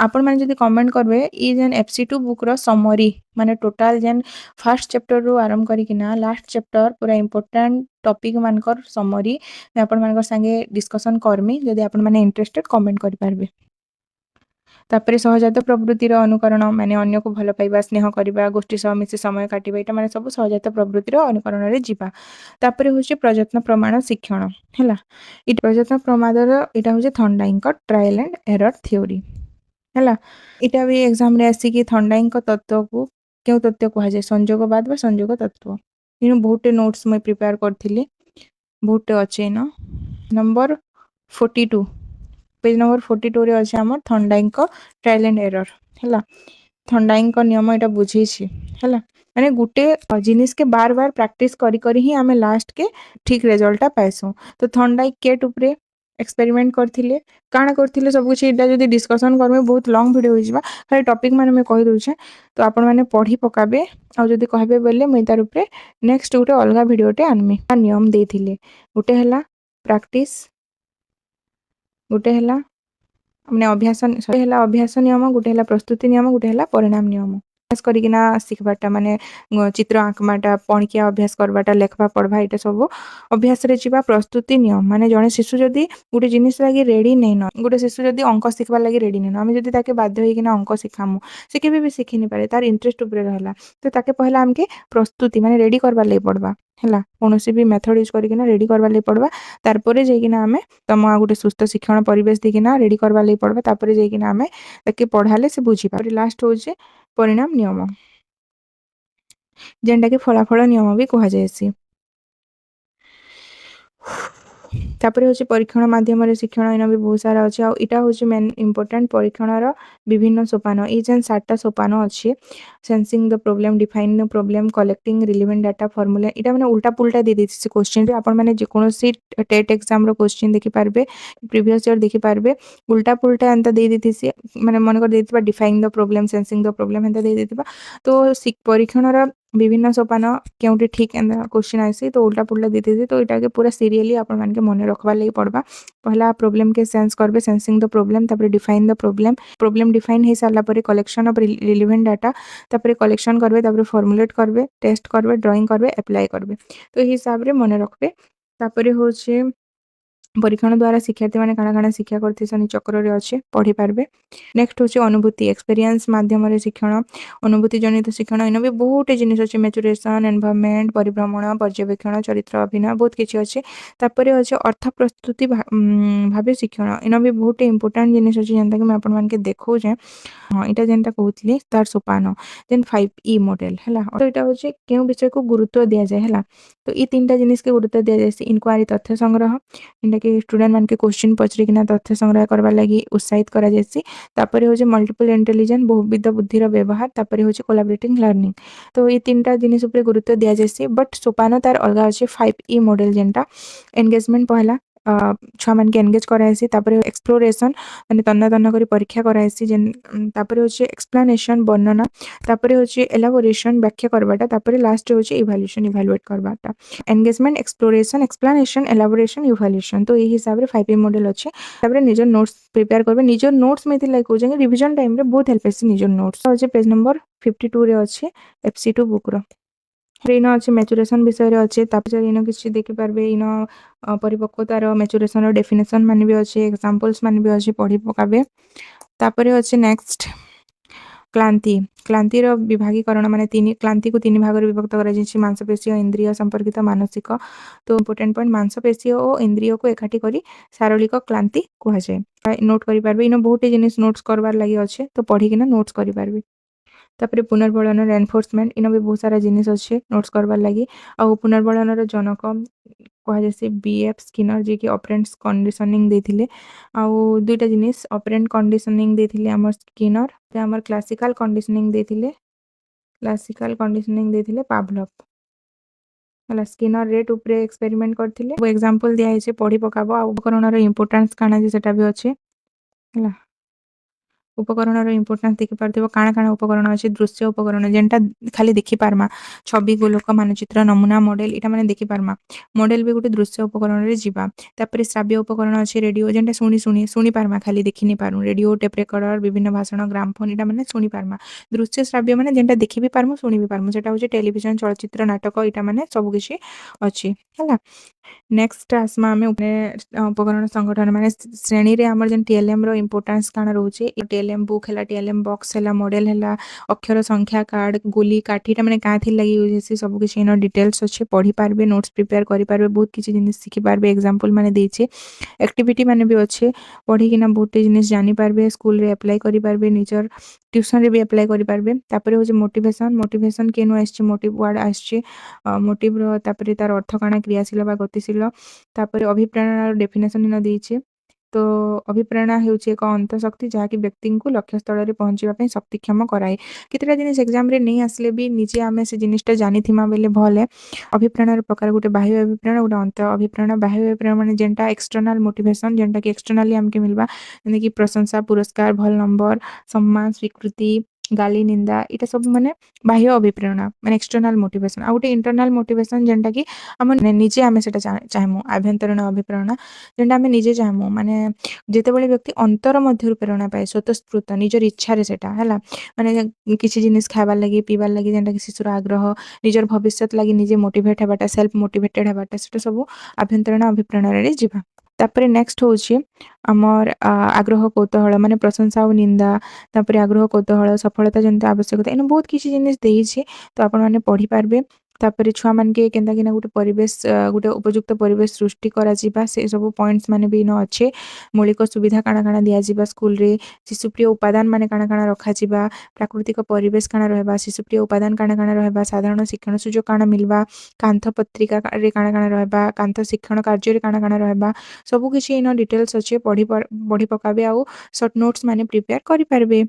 ଆପଣମାନେ ଯଦି କମେଣ୍ଟ କରିବେ ଇ ଯେନ୍ FC2 ବୁକ୍ର ସମରି ମାନେ ଟୋଟାଲ ଯେନ୍ ଫାର୍ଷ୍ଟ ଚାପ୍ଟରରୁ ଆରମ୍ଭ କରିକିନା ଲାଷ୍ଟ ଚାପ୍ଟର ପୁରା ଇମ୍ପୋର୍ଟାଣ୍ଟ ଟପିକ ମାନଙ୍କର ସମରି ଆପଣମାନଙ୍କ ସାଙ୍ଗେ ଡିସ୍କସନ୍ କରମି ଯଦି ଆପଣମାନେ ଇଣ୍ଟରେଷ୍ଟେଡ କମେଣ୍ଟ କରିପାରିବେ। ତାପରେ ସହଜାତ ପ୍ରବୃତ୍ତିର ଅନୁକରଣ ମାନେ ଅନ୍ୟକୁ ଭଲ ପାଇବା ସ୍ନେହ କରିବା ଗୋଷ୍ଠୀ ସହ ମିଶି ସମୟ କାଟିବା ଏଇଟା ମାନେ ସବୁ ସହଜାତ ପ୍ରବୃତ୍ତିର ଅନୁକରଣରେ ଯିବା। ତାପରେ ହଉଛି ପ୍ରଯତ୍ନ ପ୍ରମାଣ ଶିକ୍ଷଣ ହେଲା ଏଇ ପ୍ରଯତ୍ନ ପ୍ରମାଣର ଏଇଟା ହଉଛି ଥଣ୍ଡାଇଙ୍କ ଟ୍ରାଏଲ ଆଣ୍ଡ ଏରର ଥିଓରି ହେଲା। ଏଇଟା ବି ଏକ୍ଜାମରେ ଆସିକି ଥଣ୍ଡାଇଙ୍କ ତତ୍ତ୍ୱକୁ କେଉଁ ତତ୍ତ୍ୱ କୁହାଯାଏ ସଂଯୋଗବାଦ ବା ସଂଯୋଗ ତତ୍ତ୍ୱ ଇନୁ ବହୁତଟେ ନୋଟ୍ସ ମୁଇଁ ପ୍ରିପେୟାର କରିଥିଲି ବହୁତଟେ ଅଛି ଇନ ନମ୍ବର 42 ପେଜ ନମ୍ବର 42ରେ ଅଛି ଆମର ଥଣ୍ଡାଇଙ୍କ ଟ୍ରାଏଲ ଆଣ୍ଡ ଏରର ହେଲା। ଥଣ୍ଡାଇଙ୍କ ନିୟମ ଏଇଟା ବୁଝେଇଛି ହେଲା ମାନେ ଗୋଟେ ଜିନିଷକେ ବାର ବାର ପ୍ରାକ୍ଟିସ କରି କରି ହିଁ ଆମେ ଲାଷ୍ଟକେ ଠିକ ରେଜଲ୍ଟଟା ପାଇସୁଁ। ତ ଥଣ୍ଡାଇ କେଟ୍ ଉପରେ ଏକ୍ସପେରିମେଣ୍ଟ କରିଥିଲେ କାଣା କରିଥିଲେ ସବୁ କିଛି ଏଇଟା ଯଦି ଡିସ୍କସନ୍ କରମେ ବହୁତ ଲଙ୍ଗ ଭିଡ଼ିଓ ହେଇଯିବା ଖାଲି ଟପିକ ମାନେ ମୁଇଁ କହିଦଉଛେ ତ ଆପଣମାନେ ପଢ଼ି ପକାବେ ଆଉ ଯଦି କହିବେ ବୋଇଲେ ମୁଇଁ ତାର ଉପରେ ନେକ୍ସଟ ଗୋଟେ ଅଲଗା ଭିଡ଼ିଓଟେ ଆନମି। ନିୟମ ଦେଇଥିଲେ ଗୋଟେ ହେଲା ପ୍ରାକ୍ଟିସ ଗୋଟେ ହେଲା ମାନେ ଅଭ୍ୟାସ ନିୟମ ଗୋଟେ ହେଲା ପ୍ରସ୍ତୁତି ନିୟମ ଗୋଟେ ହେଲା ପରିଣାମ ନିୟମ। ଅଭ୍ୟାସ କରିକିନା ଶିଖବାଟା ମାନେ ଚିତ୍ର ଆଙ୍କବାଟା ପଣିକିଆ ଅଭ୍ୟାସ କରବାଟା ଲେଖବା ପଢ଼ବା ଏଇଟା ସବୁ ଅଭ୍ୟାସରେ ଯିବା। ପ୍ରସ୍ତୁତି ନିୟମ ମାନେ ଜଣେ ଶିଶୁ ଯଦି ଗୋଟେ ଜିନିଷ ଲାଗି ରେଡି ନେଇନ ଗୋଟେ ଶିଶୁ ଯଦି ଅଙ୍କ ଶିଖବାର ଲାଗି ରେଡି ନେଇନ ଆମେ ଯଦି ତାକେ ବାଧ୍ୟ ହେଇକିନା ଅଙ୍କ ଶିଖାମୁ ସେ କେବେ ବି ଶିଖି ନି ପାରେ ତାର ଇଣ୍ଟରେଷ୍ଟ ଉପରେ ରହିଲା ତ ତାକେ ପହଲା ଆମକେ ପ୍ରସ୍ତୁତି ମାନେ ରେଡି କରବାର ଲାଗି ପଡବା ହେଲା କୌଣସି ବି ମେଥଡ ୟୁଜ କରିକିନା ରେଡି କରବାର ଲାଗି ପଡବା ତାରପରେ ଯାଇକିନା ଆମେ ତମ ଆଉ ଗୋଟେ ସୁସ୍ଥ ଶିକ୍ଷଣ ପରିବେଶ ଦେଇକିନା ରେଡି କରବାର ଲାଗି ପଡବା ତାପରେ ଯାଇକିନା ଆମେ ତାକେ ପଢାଲେ ସେ ବୁଝିବା ଲାଷ୍ଟ ହଉଛି ପରିଣାମ ନିୟମ ଯେନ୍ଟାକି ଫଳାଫଳ ନିୟମ ବି କୁହାଯାଏସି। ତାପରେ ହେଉଛି ପରୀକ୍ଷଣ ମାଧ୍ୟମରେ ଶିକ୍ଷଣ ଏଇନା ବି ବହୁତ ସାରା ଅଛି ଆଉ ଏଇଟା ହେଉଛି ମେନ୍ ଇମ୍ପୋର୍ଟାଣ୍ଟ ପରୀକ୍ଷଣର ବିଭିନ୍ନ ସୋପାନ ଏଇ ଯେନ୍ 7ଟା ସୋପାନ ଅଛି ସେନ୍ସିଂ ଦ ପ୍ରୋବ୍ଲେମ୍ ଡିଫାଇନ୍ ଦ ପ୍ରୋବ୍ଲେମ୍ କଲେକ୍ଟିଂ ରିଲିଭେଣ୍ଟ ଡାଟା ଫର୍ମୁଲା ଏଇଟା ମାନେ ଉଲ୍ଟା ପୁଲ୍ଟା ଦେଇଦେଇଛି ସେ କୋଶ୍ଚିନ୍ରେ ଆପଣମାନେ ଯେକୌଣସି ଟେଟ୍ ଏକ୍ଜାମ୍ର କୋଶ୍ଚିନ୍ ଦେଖିପାରିବେ ପ୍ରିଭିୟସ୍ ଇୟର୍ ଦେଖିପାରିବେ ଉଲ୍ଟା ପୁଲ୍ଟା ଏନ୍ତା ଦେଇଦେଇଥିସି ମାନେ ମନେକର ଦେଇଥିବା ଡିଫାଇନ୍ ଦ ପ୍ରୋବ୍ଲେମ୍ ସେନ୍ସିଂ ଦ ପ୍ରୋବ୍ଲେମ୍ ଏନ୍ତା ଦେଇଦେଇଥିବା ତ ପରୀକ୍ଷଣର ବିଭିନ୍ନ ସୋପାନ କେଉଁଠି ଠିକ୍ ଏନ୍ତା କୋଶ୍ଚିନ୍ ଆସି ତ ଉଲ୍ଟା ପୁଲ୍ଟା ଦେଇଦେଇଛି ତ ଏଇଟାକେ ପୁରା ସିରିୟଲି ଆପଣମାନଙ୍କୁ ମନେ ରଖବାର୍ ଲାଗି ପଡ଼ବା पहला प्रोब्लेम के सेंस करबे सेंसिंग द प्रोब्लेम तापर डिफाइन द प्रोब्लेम डिफाइन हो सारा पर कलेक्शन ऑफ रिलेवेंट डाटा तापर कलेक्शन करबे तापर फॉर्मुलेट करबे टेस्ट करबे ड्राइंग करबे अप्लाई करबे तो ये हिसाब रे मन रखबे तापर होचे परीक्षण द्वारा शिक्षार्थी मैंने काଣା काଣା शिक्षा करते चक्र रे अच्छे पढ़ी पारबे नेक्स्ट होचे अनुभूति एक्सपीरियंस माध्यम रे शिक्षण अनुभूति जनित शिक्षण इन भी बहुत जिनिस अच्छे मैच्योरेशन एनवायरनमेंट परिभ्रमण पर्यवेक्षण चरित्र अभिनय बहुत किसी अच्छे तापर अच्छे अर्थ प्रस्तुति भाव शिक्षण इन भी बहुत इंपोर्टाट जिनिस अच्छे जेनता कि आपण मानके देखौजे हाँ इटा जेनटा कहूतली तार सोपान जेन 5E मॉडल हैला तो इटा होचे केउ विषय को गुरुत्व दिया जाए हैला तो ई तीनटा जिनिस के गुरुत्व दिया जाए इनक्वारी तथ्य संग्रह जेनटा कि स्टूडेंट मान के क्वेश्चन पचरी किना तथ्य संग्रह करबा लागि उत्साहित करा जायसी तापर होचे मल्टीपल इंटेलिजेंस बहुविध बुद्धिर व्यवहार तापर होचे कोलैबोरेटिंग लर्निंग तो ये तीनटा जिनिस ऊपर गुरुत्व दिया जायसी बट सोपान तार अलगा अछि 5E मॉडल जेनटा एंगेजमेंट पहला छुआ मान के एंगेज कराइसी तापर एक्सप्लोरेशन माने तन्न तन्न करी परीक्षा कराइसी जेन तापर होचे एक्सप्लेनेशन वर्णना तापर होचे एलाबोरेशन व्याख्या करबाटा तापर लास्ट होचे इवैल्यूएशन इवैल्यूएट करबाटा engagement exploration explanation elaboration evaluation तो यही हिसाब रे 5E मॉडल अच्छे तापर निजर नोट्स प्रिपेयर करबे निजर नोट्स में लाइक हो जाएंगे रिवीजन टाइम रे बहुत हेल्प हेसी निजर नोट्स होचे पेज नंबर 52 रे अच्छे FC2 बुक रो इन अच्छे मैच्योरेशन विषय अच्छे इन किसी देखिपारे इन परिपक्वतार मैच्योरेशन डेफिनेशन मान भी अच्छे एग्जांपल्स मान भी अच्छे पढ़ी पकाबे तापर अच्छे नेक्स्ट क्लांति क्लांतिर विभागीकरण माने क्लांति को 3 भाग रे विभक्त करा जायछि मांसपेशी और इंद्रिय संपर्कित मानसिक तो इंपोर्टेंट पॉइंट मांसपेशी और इंद्रिय को एकाठी करी शारीरिक क्लांति कहा जाए नोट करि पारबे इन बहुत जिनिस नोट्स करबार लागि अच्छे तो पढ़ी किना नोट्स करि पारबे तापर पुनर्बलन एनफोर्समेंट इन भी बहुत सारा जिनिस अच्छे नोट्स करबार लागि आ पुनर्बलन जनक कहा जैसे BF स्किनर जे कि ऑपरेंट्स कंडीशनिंग देथिले आ दुईटा जिनिस ऑपरेंट कंडीशनिंग देथिले हमर स्किनर हमर क्लासिकल कंडीशनिंग देथिले पावलोव हला स्किनर रेट ऊपर एक्सपेरिमेंट करथिले वो एग्जांपल दिया है पढ़ी पकाबो आ उपकरणर इंपोर्टेंस काना जे सेटा भी अच्छे हला उपकरणर इंपोर्टेंस देखि पारथिबो काना काना उपकरण अछि दृश्य उपकरण जेनटा खाली देखि पारमा छवि गोलक मानचित्र नमूना मॉडल इटा माने देखि पारमा मॉडल भी गोटे दृश्य उपकरण रे जिबा तापर श्राव्य उपकरण अछि रेडियो जेनटा सुनी पारमा खाली देखि नि पारु रेडियो टेप रेकॉर्डर विभिन्न भाषण ग्रामफोन इटा माने सुनी पारमा दृश्य श्राव्य माने जेनटा देखि भी पारमु सुनी भी पारमु सेटा होचे टेलीविजन चलचित्र नाटक इटा माने सब किछि अछि हला नेक्स्ट आसमा में उपकरण संगठन माने श्रेणी रे हमर जन TLM रो इंपोर्टेंस काना रहउचे TLM बुक हैला TLM बॉक्स हैला मॉडल हैला अक्षर संख्या कार्ड गोली काठीटा माने काथि लागि यूज हेसी सब किछ इन डिटेल्स अच्छे पढ़ी पारबे नोट्स प्रिपेयर करि पारबे बहुत किछि जिनिस सिखि पारबे एग्जांपल माने देइछे एक्टिविटी माने भी अच्छे पढ़ी किना बहुत जिनिस जानि पारबे स्कूल रे अप्लाई करि पारबे निजर ट्यूशन रे भी अप्लाई करि पारबे तापर होचे मोटिवेशन केनु आछी मोटिव वर्ड आछी मोटिव रो तापर तार अर्थ काना क्रियाशील बा गतिशील तापर अभिप्रेरणा डेफिनेशन इन देइछे तो अभिप्रेरणा हेउचे एक अंतशक्ति जहाँकि व्यक्ति को लक्ष्य स्थल रे पहुंचीबा पई शक्तिक्षम कराए कितरा जिनिस एग्जाम रे नहीं आसले भी निजे आमे से जिनिसटा जानि थिमा बेले भले अभिप्रेरणार प्रकार गोटे बाह्य अभिप्रेरणा गोटे अंत अभिप्रेरणा बाह्य अभिप्रेरणा माने जेनटा एक्सटर्नल मोटिवेशन जेनटा कि एक्सटर्नली हमके मिलबा जेने कि प्रशंसा पुरस्कार भल नंबर सम्मान स्वीकृति गाली निंदा इटा सब माने बाह्य अभिप्रेरणा माने एक्सटर्नल मोटिवेशन आ गोटे इंटरनल मोटिवेशन जेनटा कि हम निजे आमे सेटा चाहमु आभ्यंतरीण अभिप्रेरणा जेनटा आमे निजे चाहमु माने जेतेबेले व्यक्ति अंतर मध्यरु प्रेरणा पाए स्वतःस्फूर्त निजर इच्छा रे सेटा हैला माने किछि जिनिस खाइबार लागि पीबार लागि जेनटा कि शिशुर आग्रह निजर भविष्यत लागि निजे मोटिवेट हेबाटा सेल्फ मोटिवेटेड हेबाटा सेटा सब आभ्यंतरीण अभिप्रेरणा रे जिबा तापर नेक्स्ट होची हमर आग्रह कौतूहल माने प्रशंसा और निंदा तापर आग्रह कौतूहल सफलता जनित आवश्यकता इन बहुत किछि जिनिस देइछे तो आपण माने पढ़ी पारबे ତାପରେ ଛୁଆମାନକେ କେନ୍ତାକିନା ଗୋଟେ ପରିବେଶ ଗୋଟେ ଉପଯୁକ୍ତ ପରିବେଶ ସୃଷ୍ଟି କରାଯିବା ସେ ସବୁ ପଏଣ୍ଟସ୍ ମାନେ ବି ଇନ ଅଛେ। ମୌଳିକ ସୁବିଧା କାଣା କାଣା ଦିଆଯିବା ସ୍କୁଲରେ, ଶିଶୁପ୍ରିୟ ଉପାଦାନ ମାନେ କାଣା କାଣା ରଖାଯିବା, ପ୍ରାକୃତିକ ପରିବେଶ କାଣା ରହିବା, ଶିଶୁପ୍ରିୟ ଉପାଦାନ କାଣା କାଣା ରହିବା, ସାଧାରଣ ଶିକ୍ଷଣ ସୁଯୋଗ କାଣା ମିଲବା, କାନ୍ଥ ପତ୍ରିକାରେ କାଣା କାଣା ରହିବା, କାନ୍ଥ ଶିକ୍ଷଣ କାର୍ଯ୍ୟରେ କାଣା କାଣା ରହିବା, ସବୁ କିଛି ଇନ ଡିଟେଲ୍ସ ଅଛେ। ପଢି ପକାବେ ଆଉ ସର୍ଟ ନୋଟ୍ସ ମାନେ ପ୍ରିପେୟାର କରିପାରିବେ।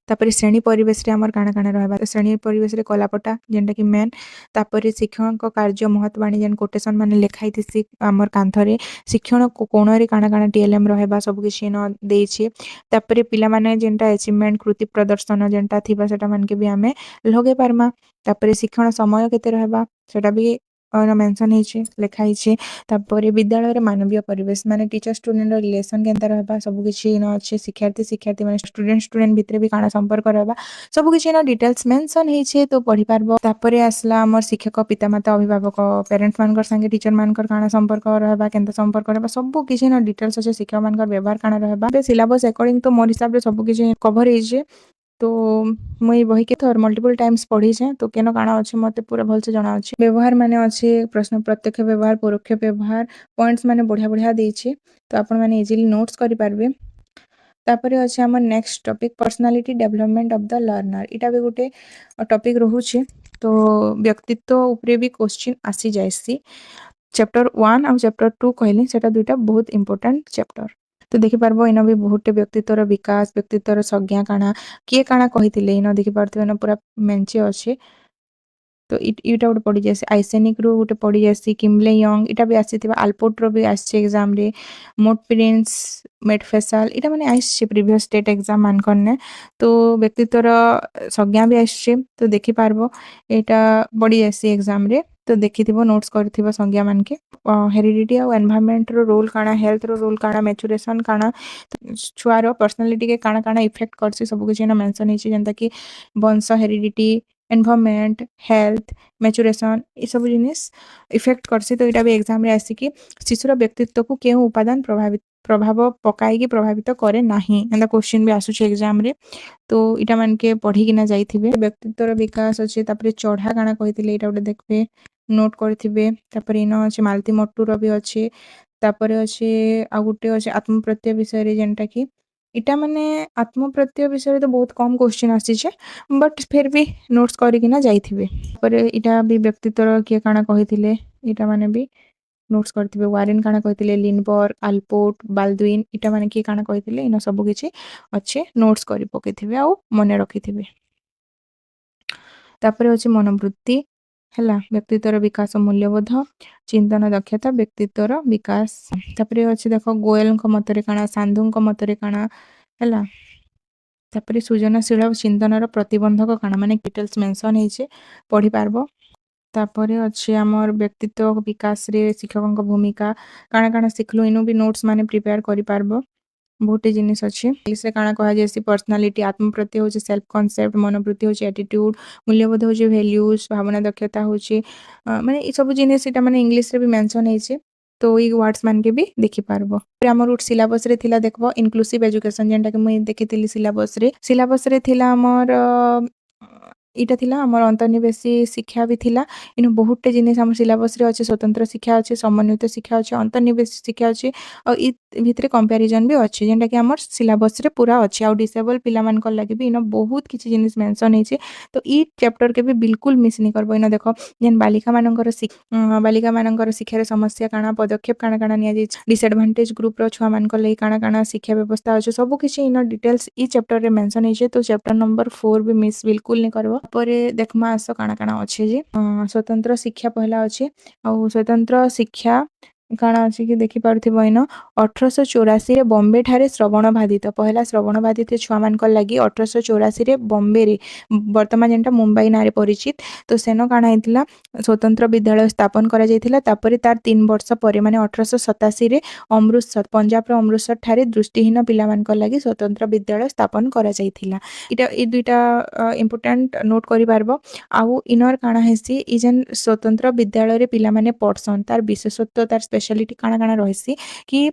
ତାପରେ ଶ୍ରେଣୀ ପରିବେଶରେ ଆମର କାଣା କାଣା ରହିବା, ଶ୍ରେଣୀ ପରିବେଶରେ କଲାପଟା ଯେନ୍ଟାକି ମେନ୍। ତାପରେ ଶିକ୍ଷକଙ୍କ କାର୍ଯ୍ୟ ମହତ୍ଵାଣୀ ଯେନ୍ କୋଟେସନ୍ ମାନେ ଲେଖା ହେଇଥିସି ଆମର କାନ୍ଥରେ, ଶିକ୍ଷଣ କୋଣରେ କାଣା କାଣା TLM ରହିବା ସବୁ କିଛି ଇନ ଦେଇଛେ। ତାପରେ ପିଲାମାନେ ଯେନ୍ଟା ଆଚିଭମେଣ୍ଟ କୃତି ପ୍ରଦର୍ଶନ ଯେନ୍ଟା ଥିବା ସେଟା ମାନକେ ବି ଆମେ ଲଗେଇ ପାର୍ମା। ତାପରେ ଶିକ୍ଷଣ ସମୟ କେତେ ରହିବା ସେଟା ବି ମେନସନ୍ ହେଇଛେ, ଲେଖା ହେଇଛେ। ତାପରେ ବିଦ୍ୟାଳୟରେ ମାନବୀୟ ପରିବେଶ ମାନେ ଟିଚର ଷ୍ଟୁଡେଣ୍ଟର ରିଲେସନ କେନ୍ତା ରହିବା ସବୁ କିଛି ଇନ ଅଛେ। ଶିକ୍ଷାର୍ଥୀ ମାନେ ଷ୍ଟୁଡେଣ୍ଟ ଭିତରେ ବି କାଣା ସମ୍ପର୍କ ରହିବା ସବୁ କିଛି ଇନ ଡିଟେଲ୍ସ ମେନସନ୍ ହେଇଛେ, ତ ପଢି ପାର୍ବ। ତାପରେ ଆସିଲା ଆମର ଶିକ୍ଷକ ପିତାମାତା ଅଭିଭାବକ ପ୍ୟାରେଣ୍ଟସ ମାନଙ୍କର ସାଙ୍ଗେ ଟିଚର ମାନଙ୍କର କାଣା ସମ୍ପର୍କ ରହିବା, କେନ୍ତା ସମ୍ପର୍କ ରହିବା ସବୁ କିଛି ଇନ ଡିଟେଲ୍ସ ଅଛେ। ଶିକ୍ଷକ ମାନଙ୍କର ବ୍ୟବହାର କାଣା ରହିବା ସିଲାବସ୍ ଆକର୍ଡିଂ ତ ମୋର୍ ହିସାବରେ ସବୁ କିଛି କଭର ହେଇଛେ। ତ ମୁଇଁ ବହିକେ ଥର ମଲ୍ଟିପଲ ଟାଇମ୍ସ ପଢିଛେ, ତ କେନ କାଣା ଅଛେ ମତେ ପୁରା ଭଲସେ ଜଣା ଅଛେ। ବ୍ୟବହାର ମାନେ ଅଛେ ପ୍ରଶ୍ନ ପ୍ରତ୍ୟକ୍ଷ ବ୍ୟବହାର, ପରୋକ୍ଷ ବ୍ୟବହାର, ପଏଣ୍ଟସ୍ ମାନେ ବଢିଆ ବଢିଆ ଦେଇଛେ, ତ ଆପଣ ମାନେ ଇଜିଲି ନୋଟ୍ସ କରିପାରିବେ। ତାପରେ ଅଛି ଆମର next topic personality development of the learner. ଏଇଟା ବି ଗୋଟେ ଟପିକ ରହୁଛି, ତ ବ୍ୟକ୍ତିତ୍ୱ ଉପରେ ବି କ୍ୱେଶ୍ଚିନ୍ ଆସି ଯାଏସି। ଚैप्टर 1 ଆଉ चैप्टर 2 कहली सेटा दुईटा बहुत इंपोर्टेंट चैप्टर। तो देखिपार्ब इना भी बहुते व्यक्तित्वर विकास, व्यक्तित्वर संज्ञा काଣା किए काଣା कहिथिले इना देखिपारथिबे ना पूरा मेंचे अच्छे। तो इटा गोटे पड़ी जासी आइसेनिक रू गोटे पड़ी जासी किमले यंग इटा भी आसीथिबा आल्पोर्ट रो भी आछे एग्जाम रे मोट प्रिंस मेडफेसाल इटा माने आछे प्रीवियस स्टेट एग्जाम मान करने। तो व्यक्तित्वर संज्ञा भी आछे, तो देखि पारबो एटा पड़ी जासी एग्जाम रे, तो देखिथिबो नोट्स करथिबो संज्ञा मान के। हेरिडिटी और एनवायरनमेंट रो रोल काଣା, हेल्थ रो रोल काଣା, मैच्योरेशन काଣା, छुआर पर्सनालिटी के काଣା काଣା इफेक्ट करसी सब कुछ इना मेंशन ହେଇଛି जेंता कि वंश, हेरिडिटी, एनवायरनमेंट, हेल्थ, मैच्योरेशन ये सब जिनिस इफेक्ट करसी। तो इटा भी एग्जाम रे आसी कि शिशुर व्यक्तित्व को केउ उपादान प्रभाव पकाई कि प्रभावित करे नाही एंदा क्वेश्चन भी आसुची एग्जाम रे। तो इटा मान के पढ़ी किना जाइथिबे। व्यक्तित्वर विकास अछि, तापरे चढ़ा काଣା कहिथिले इटा गोटे देखबे नोट करथिबे। तापरे इनो अछि मालती मट्टू रो भी अछि, तापरे अछि आ गुटे अछि आत्मप्रत्यय विषय रे जेंटा कि इटा माने आत्मप्रत्यय विषय रे तो बहुत कम क्वेश्चन आसी छे, बट फिर भी नोट्स करी किना जाइथिबे। तापरे इटा भी व्यक्तित्वर किए काଣା कहिथिले इटा माने भी नोट्स करथिबे। वारेन काଣା कहिथिले, लिनबर्ग, आल्पोर्ट, बाल्डुइन इटा माने किए काଣା कहिथिले इनो सब किछि अच्छे नोट्स करी पकेथिबे आ मने रखिथिबे। तापरे अछि मनोवृत्ति हैला, व्यक्तित्वर विकास मूल्यबोध, चिंतन दक्षता, व्यक्तित्वर विकास। तापरे अछि देखो गोयल मतरे काଣା, सांधु मतरे काଣା हैला। तापरे सृजनशील चिंतनर प्रतिबंधक काଣା माने डिटेल्स मेंशन ହେଇଛे, पढ़ी पारबो। तापरे अछि हमर व्यक्तित्व विकास रे शिक्षकक भूमिका काଣା काଣା सिखलु इनु भी नोट्स माने प्रिपेयर करि पारबो। बहुते जिनिस अछि इसे काଣା कहा जायसी पर्सनालिटी, आत्मप्रत्यय होची सेल्फ कॉन्सेप्ट, मनोवृत्ति होची एटीट्यूड, मूल्यबोध होची वैल्यूज, भावना दक्षता होची माने ई सब जिनिस इटा माने इंग्लिश रे भी मेंशन ହେଇଛे, तो ई वर्ड्स मान के भी देखि पारबो। फिर हमर सिलेबस रे थिला देखबो इनक्लूसिव एजुकेशन जेंटा कि मुई देखितिली सिलेबस रे थिला हमर इटा थिला हमर अंतर्निवेशी शिक्षा भी थिला। इनु बहुते जिनिस हमर सिलेबस रे अछि, स्वतंत्र शिक्षा अछि, समन्वित शिक्षा अछि, अंतर्निवेशी शिक्षा अछि और इ भितरे कंपैरिजन भी अछि जेंटा कि हमर सिलेबस रे पूरा अछि। और डिसेबल पिला मानकर लागि भी इनो बहुत किछि जिनिस मेंशन ହେଇଛे, तो ई चैप्टर के भी बिल्कुल मिस नि करबो। इनो देखो जेन बालिका मानकर शिक्षा रे समस्या काଣା, पदक्षेप काଣା काଣା निया जाय, डिसएडवांटेज ग्रुप रो छुआ मानकर लागि काଣା काଣା शिक्षा व्यवस्था अछि सब किछि इनो डिटेल्स ई चैप्टर रे मेंशन ହେଇଛे। तो चैप्टर नंबर 4 भी मिस बिल्कुल नि करबो। परे देखमा आस काଣା काଣା अछि जे स्वतंत्र शिक्षा पहला अछि आ स्वतंत्र शिक्षा काଣା अछि कि देखि पारथिबो इनो 1884 रे बॉम्बे ठारे श्रवण बाधित पहला श्रवण बाधित छुआ मानकर लागि 1884 रे बॉम्बे रे वर्तमान जेंटा मुंबई नारे परिचित। तो सेनो काଣା हेतिला स्वतंत्र विद्यालय स्थापन करा जायतिला। तापरे तार 3 वर्ष परे माने 1887 रे अमृतसर पंजाब रो अमृतसर ठारे दृष्टिहीन पिला मानकर लागि स्वतंत्र विद्यालय स्थापन करा जायतिला। इटा ई दुईटा इंपोर्टेंट नोट करि पारबो। आउ इनर काଣା हेसी ई जेन स्वतंत्र विद्यालय रे पिला माने पढ़सन तार विशेषत्व तार स्पेशलिटी काଣା काଣା रहसी कि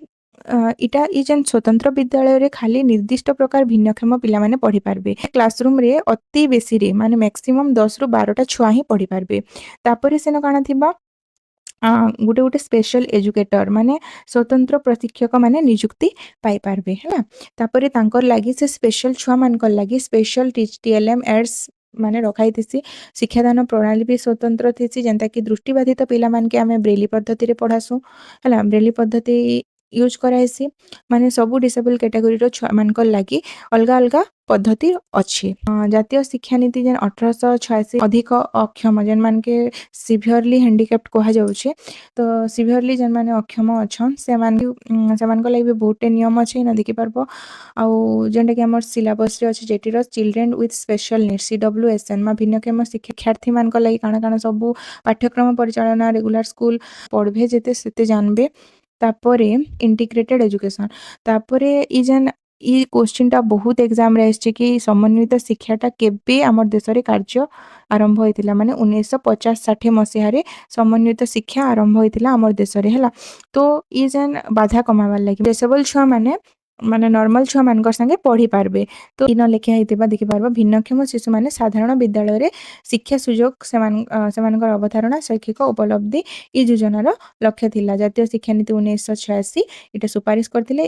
ଇଟା ଇ ଯେନ୍ ସ୍ୱତନ୍ତ୍ର ବିଦ୍ୟାଳୟରେ ଖାଲି ନିର୍ଦ୍ଦିଷ୍ଟ ପ୍ରକାର ଭିନ୍ନକ୍ଷମ ପିଲାମାନେ ପଢ଼ିପାରିବେ। କ୍ଲାସରୁମ୍ରେ ଅତି ବେଶୀରେ ମାନେ ମ୍ୟାକ୍ସିମମ୍ 10ରୁ 12ଟା ଛୁଆ ହିଁ ପଢ଼ିପାରିବେ। ତାପରେ ସେନ କାଣା ଥିବା ଗୋଟେ ଗୋଟେ ସ୍ପେଶାଲ ଏଜୁକେଟର ମାନେ ସ୍ୱତନ୍ତ୍ର ପ୍ରଶିକ୍ଷକ ମାନେ ନିଯୁକ୍ତି ପାଇପାରିବେ ହେଲା। ତାପରେ ତାଙ୍କର ଲାଗି ସେ ସ୍ପେଶାଲ ଛୁଆମାନଙ୍କର ଲାଗି ସ୍ପେଶାଲ TLM ଏଡ୍ସ ମାନେ ରଖାଇଥିସି। ଶିକ୍ଷାଦାନ ପ୍ରଣାଳୀ ବି ସ୍ୱତନ୍ତ୍ର ଥିସି ଯେନ୍ତାକି ଦୃଷ୍ଟିବାଧିତ ପିଲାମାନକେ ଆମେ ବ୍ରେଲି ପଦ୍ଧତିରେ ପଢ଼ାସୁଁ ହେଲା। ବ୍ରେଲି ପଦ୍ଧତି ୟୁଜ୍ କରାହେସି ମାନେ ସବୁ ଡିସେବଲ୍ କ୍ୟାଟେଗୋରୀର ଛୁଆମାନଙ୍କର ଲାଗି ଅଲଗା ଅଲଗା ପଦ୍ଧତି ଅଛି। ଜାତୀୟ ଶିକ୍ଷାନୀତି ଯେନ୍ 1886 ଅଧିକ ଅକ୍ଷମ ଯେନ୍ମାନକେ ସିଭିୟରଲି ହ୍ୟାଣ୍ଡିକ୍ୟାପ୍ଟ କୁହାଯାଉଛେ ତ ସିଭିୟରଲି ଯେନ୍ମାନେ ଅକ୍ଷମ ଅଛନ୍ ସେମାନଙ୍କ ଲାଗି ବି ବହୁତଟେ ନିୟମ ଅଛି ନା ଦେଖିପାରବ। ଆଉ ଯେନ୍ଟାକି ଆମର ସିଲାବସ୍ରେ ଅଛି ଯେଟିର children with special need CWSN ଭିନ୍ନକ୍ଷମ ଶିକ୍ଷାର୍ଥୀମାନଙ୍କ ଲାଗି କାଣା କାଣା ସବୁ ପାଠ୍ୟକ୍ରମ ପରିଚାଳନା ରେଗୁଲାର ସ୍କୁଲ ପଢ଼ବେ ଯେତେ ସେତେ ଜାଣବେ। ତାପରେ ଇଣ୍ଟିଗ୍ରେଟେଡ ଏଜୁକେସନ ତାପରେ ଇ କ୍ୱେଶ୍ଚିନ୍ଟା ବହୁତ ଏକ୍ଜାମ୍ରେ ଆସିଛି କି ସମନ୍ୱିତ ଶିକ୍ଷାଟା କେବେ ଆମର ଦେଶରେ କାର୍ଯ୍ୟ ଆରମ୍ଭ ହୋଇଥିଲା ମାନେ 1950-60 ମସିହାରେ ସମନ୍ୱିତ ଶିକ୍ଷା ଆରମ୍ଭ ହୋଇଥିଲା ଆମର ଦେଶରେ ହେଲା। ତ ଇ ଯେନ୍ ବାଧା କମାବାର ଲାଗି ଡିସେବଲ ଛୁଆମାନେ ମାନେ ନର୍ମାଲ ଛୁଆମାନଙ୍କର ସାଙ୍ଗେ ପଢ଼ି ପାରବେ। ତ ଇନ ଲେଖା ହେଇଥିବା ଦେଖିପାରବ ଭିନ୍ନକ୍ଷମ ଶିଶୁମାନେ ସାଧାରଣ ବିଦ୍ୟାଳୟରେ ଶିକ୍ଷା ସୁଯୋଗ ସେମାନଙ୍କର ଅବଧାରଣା ଶୈକ୍ଷିକ ଉପଲବ୍ଧି ଇ ଯୋଜନାର ଲକ୍ଷ୍ୟ ଥିଲା। ଜାତୀୟ ଶିକ୍ଷାନୀତି 1986 ଏଇଟା ସୁପାରିଶ କରିଥିଲେ।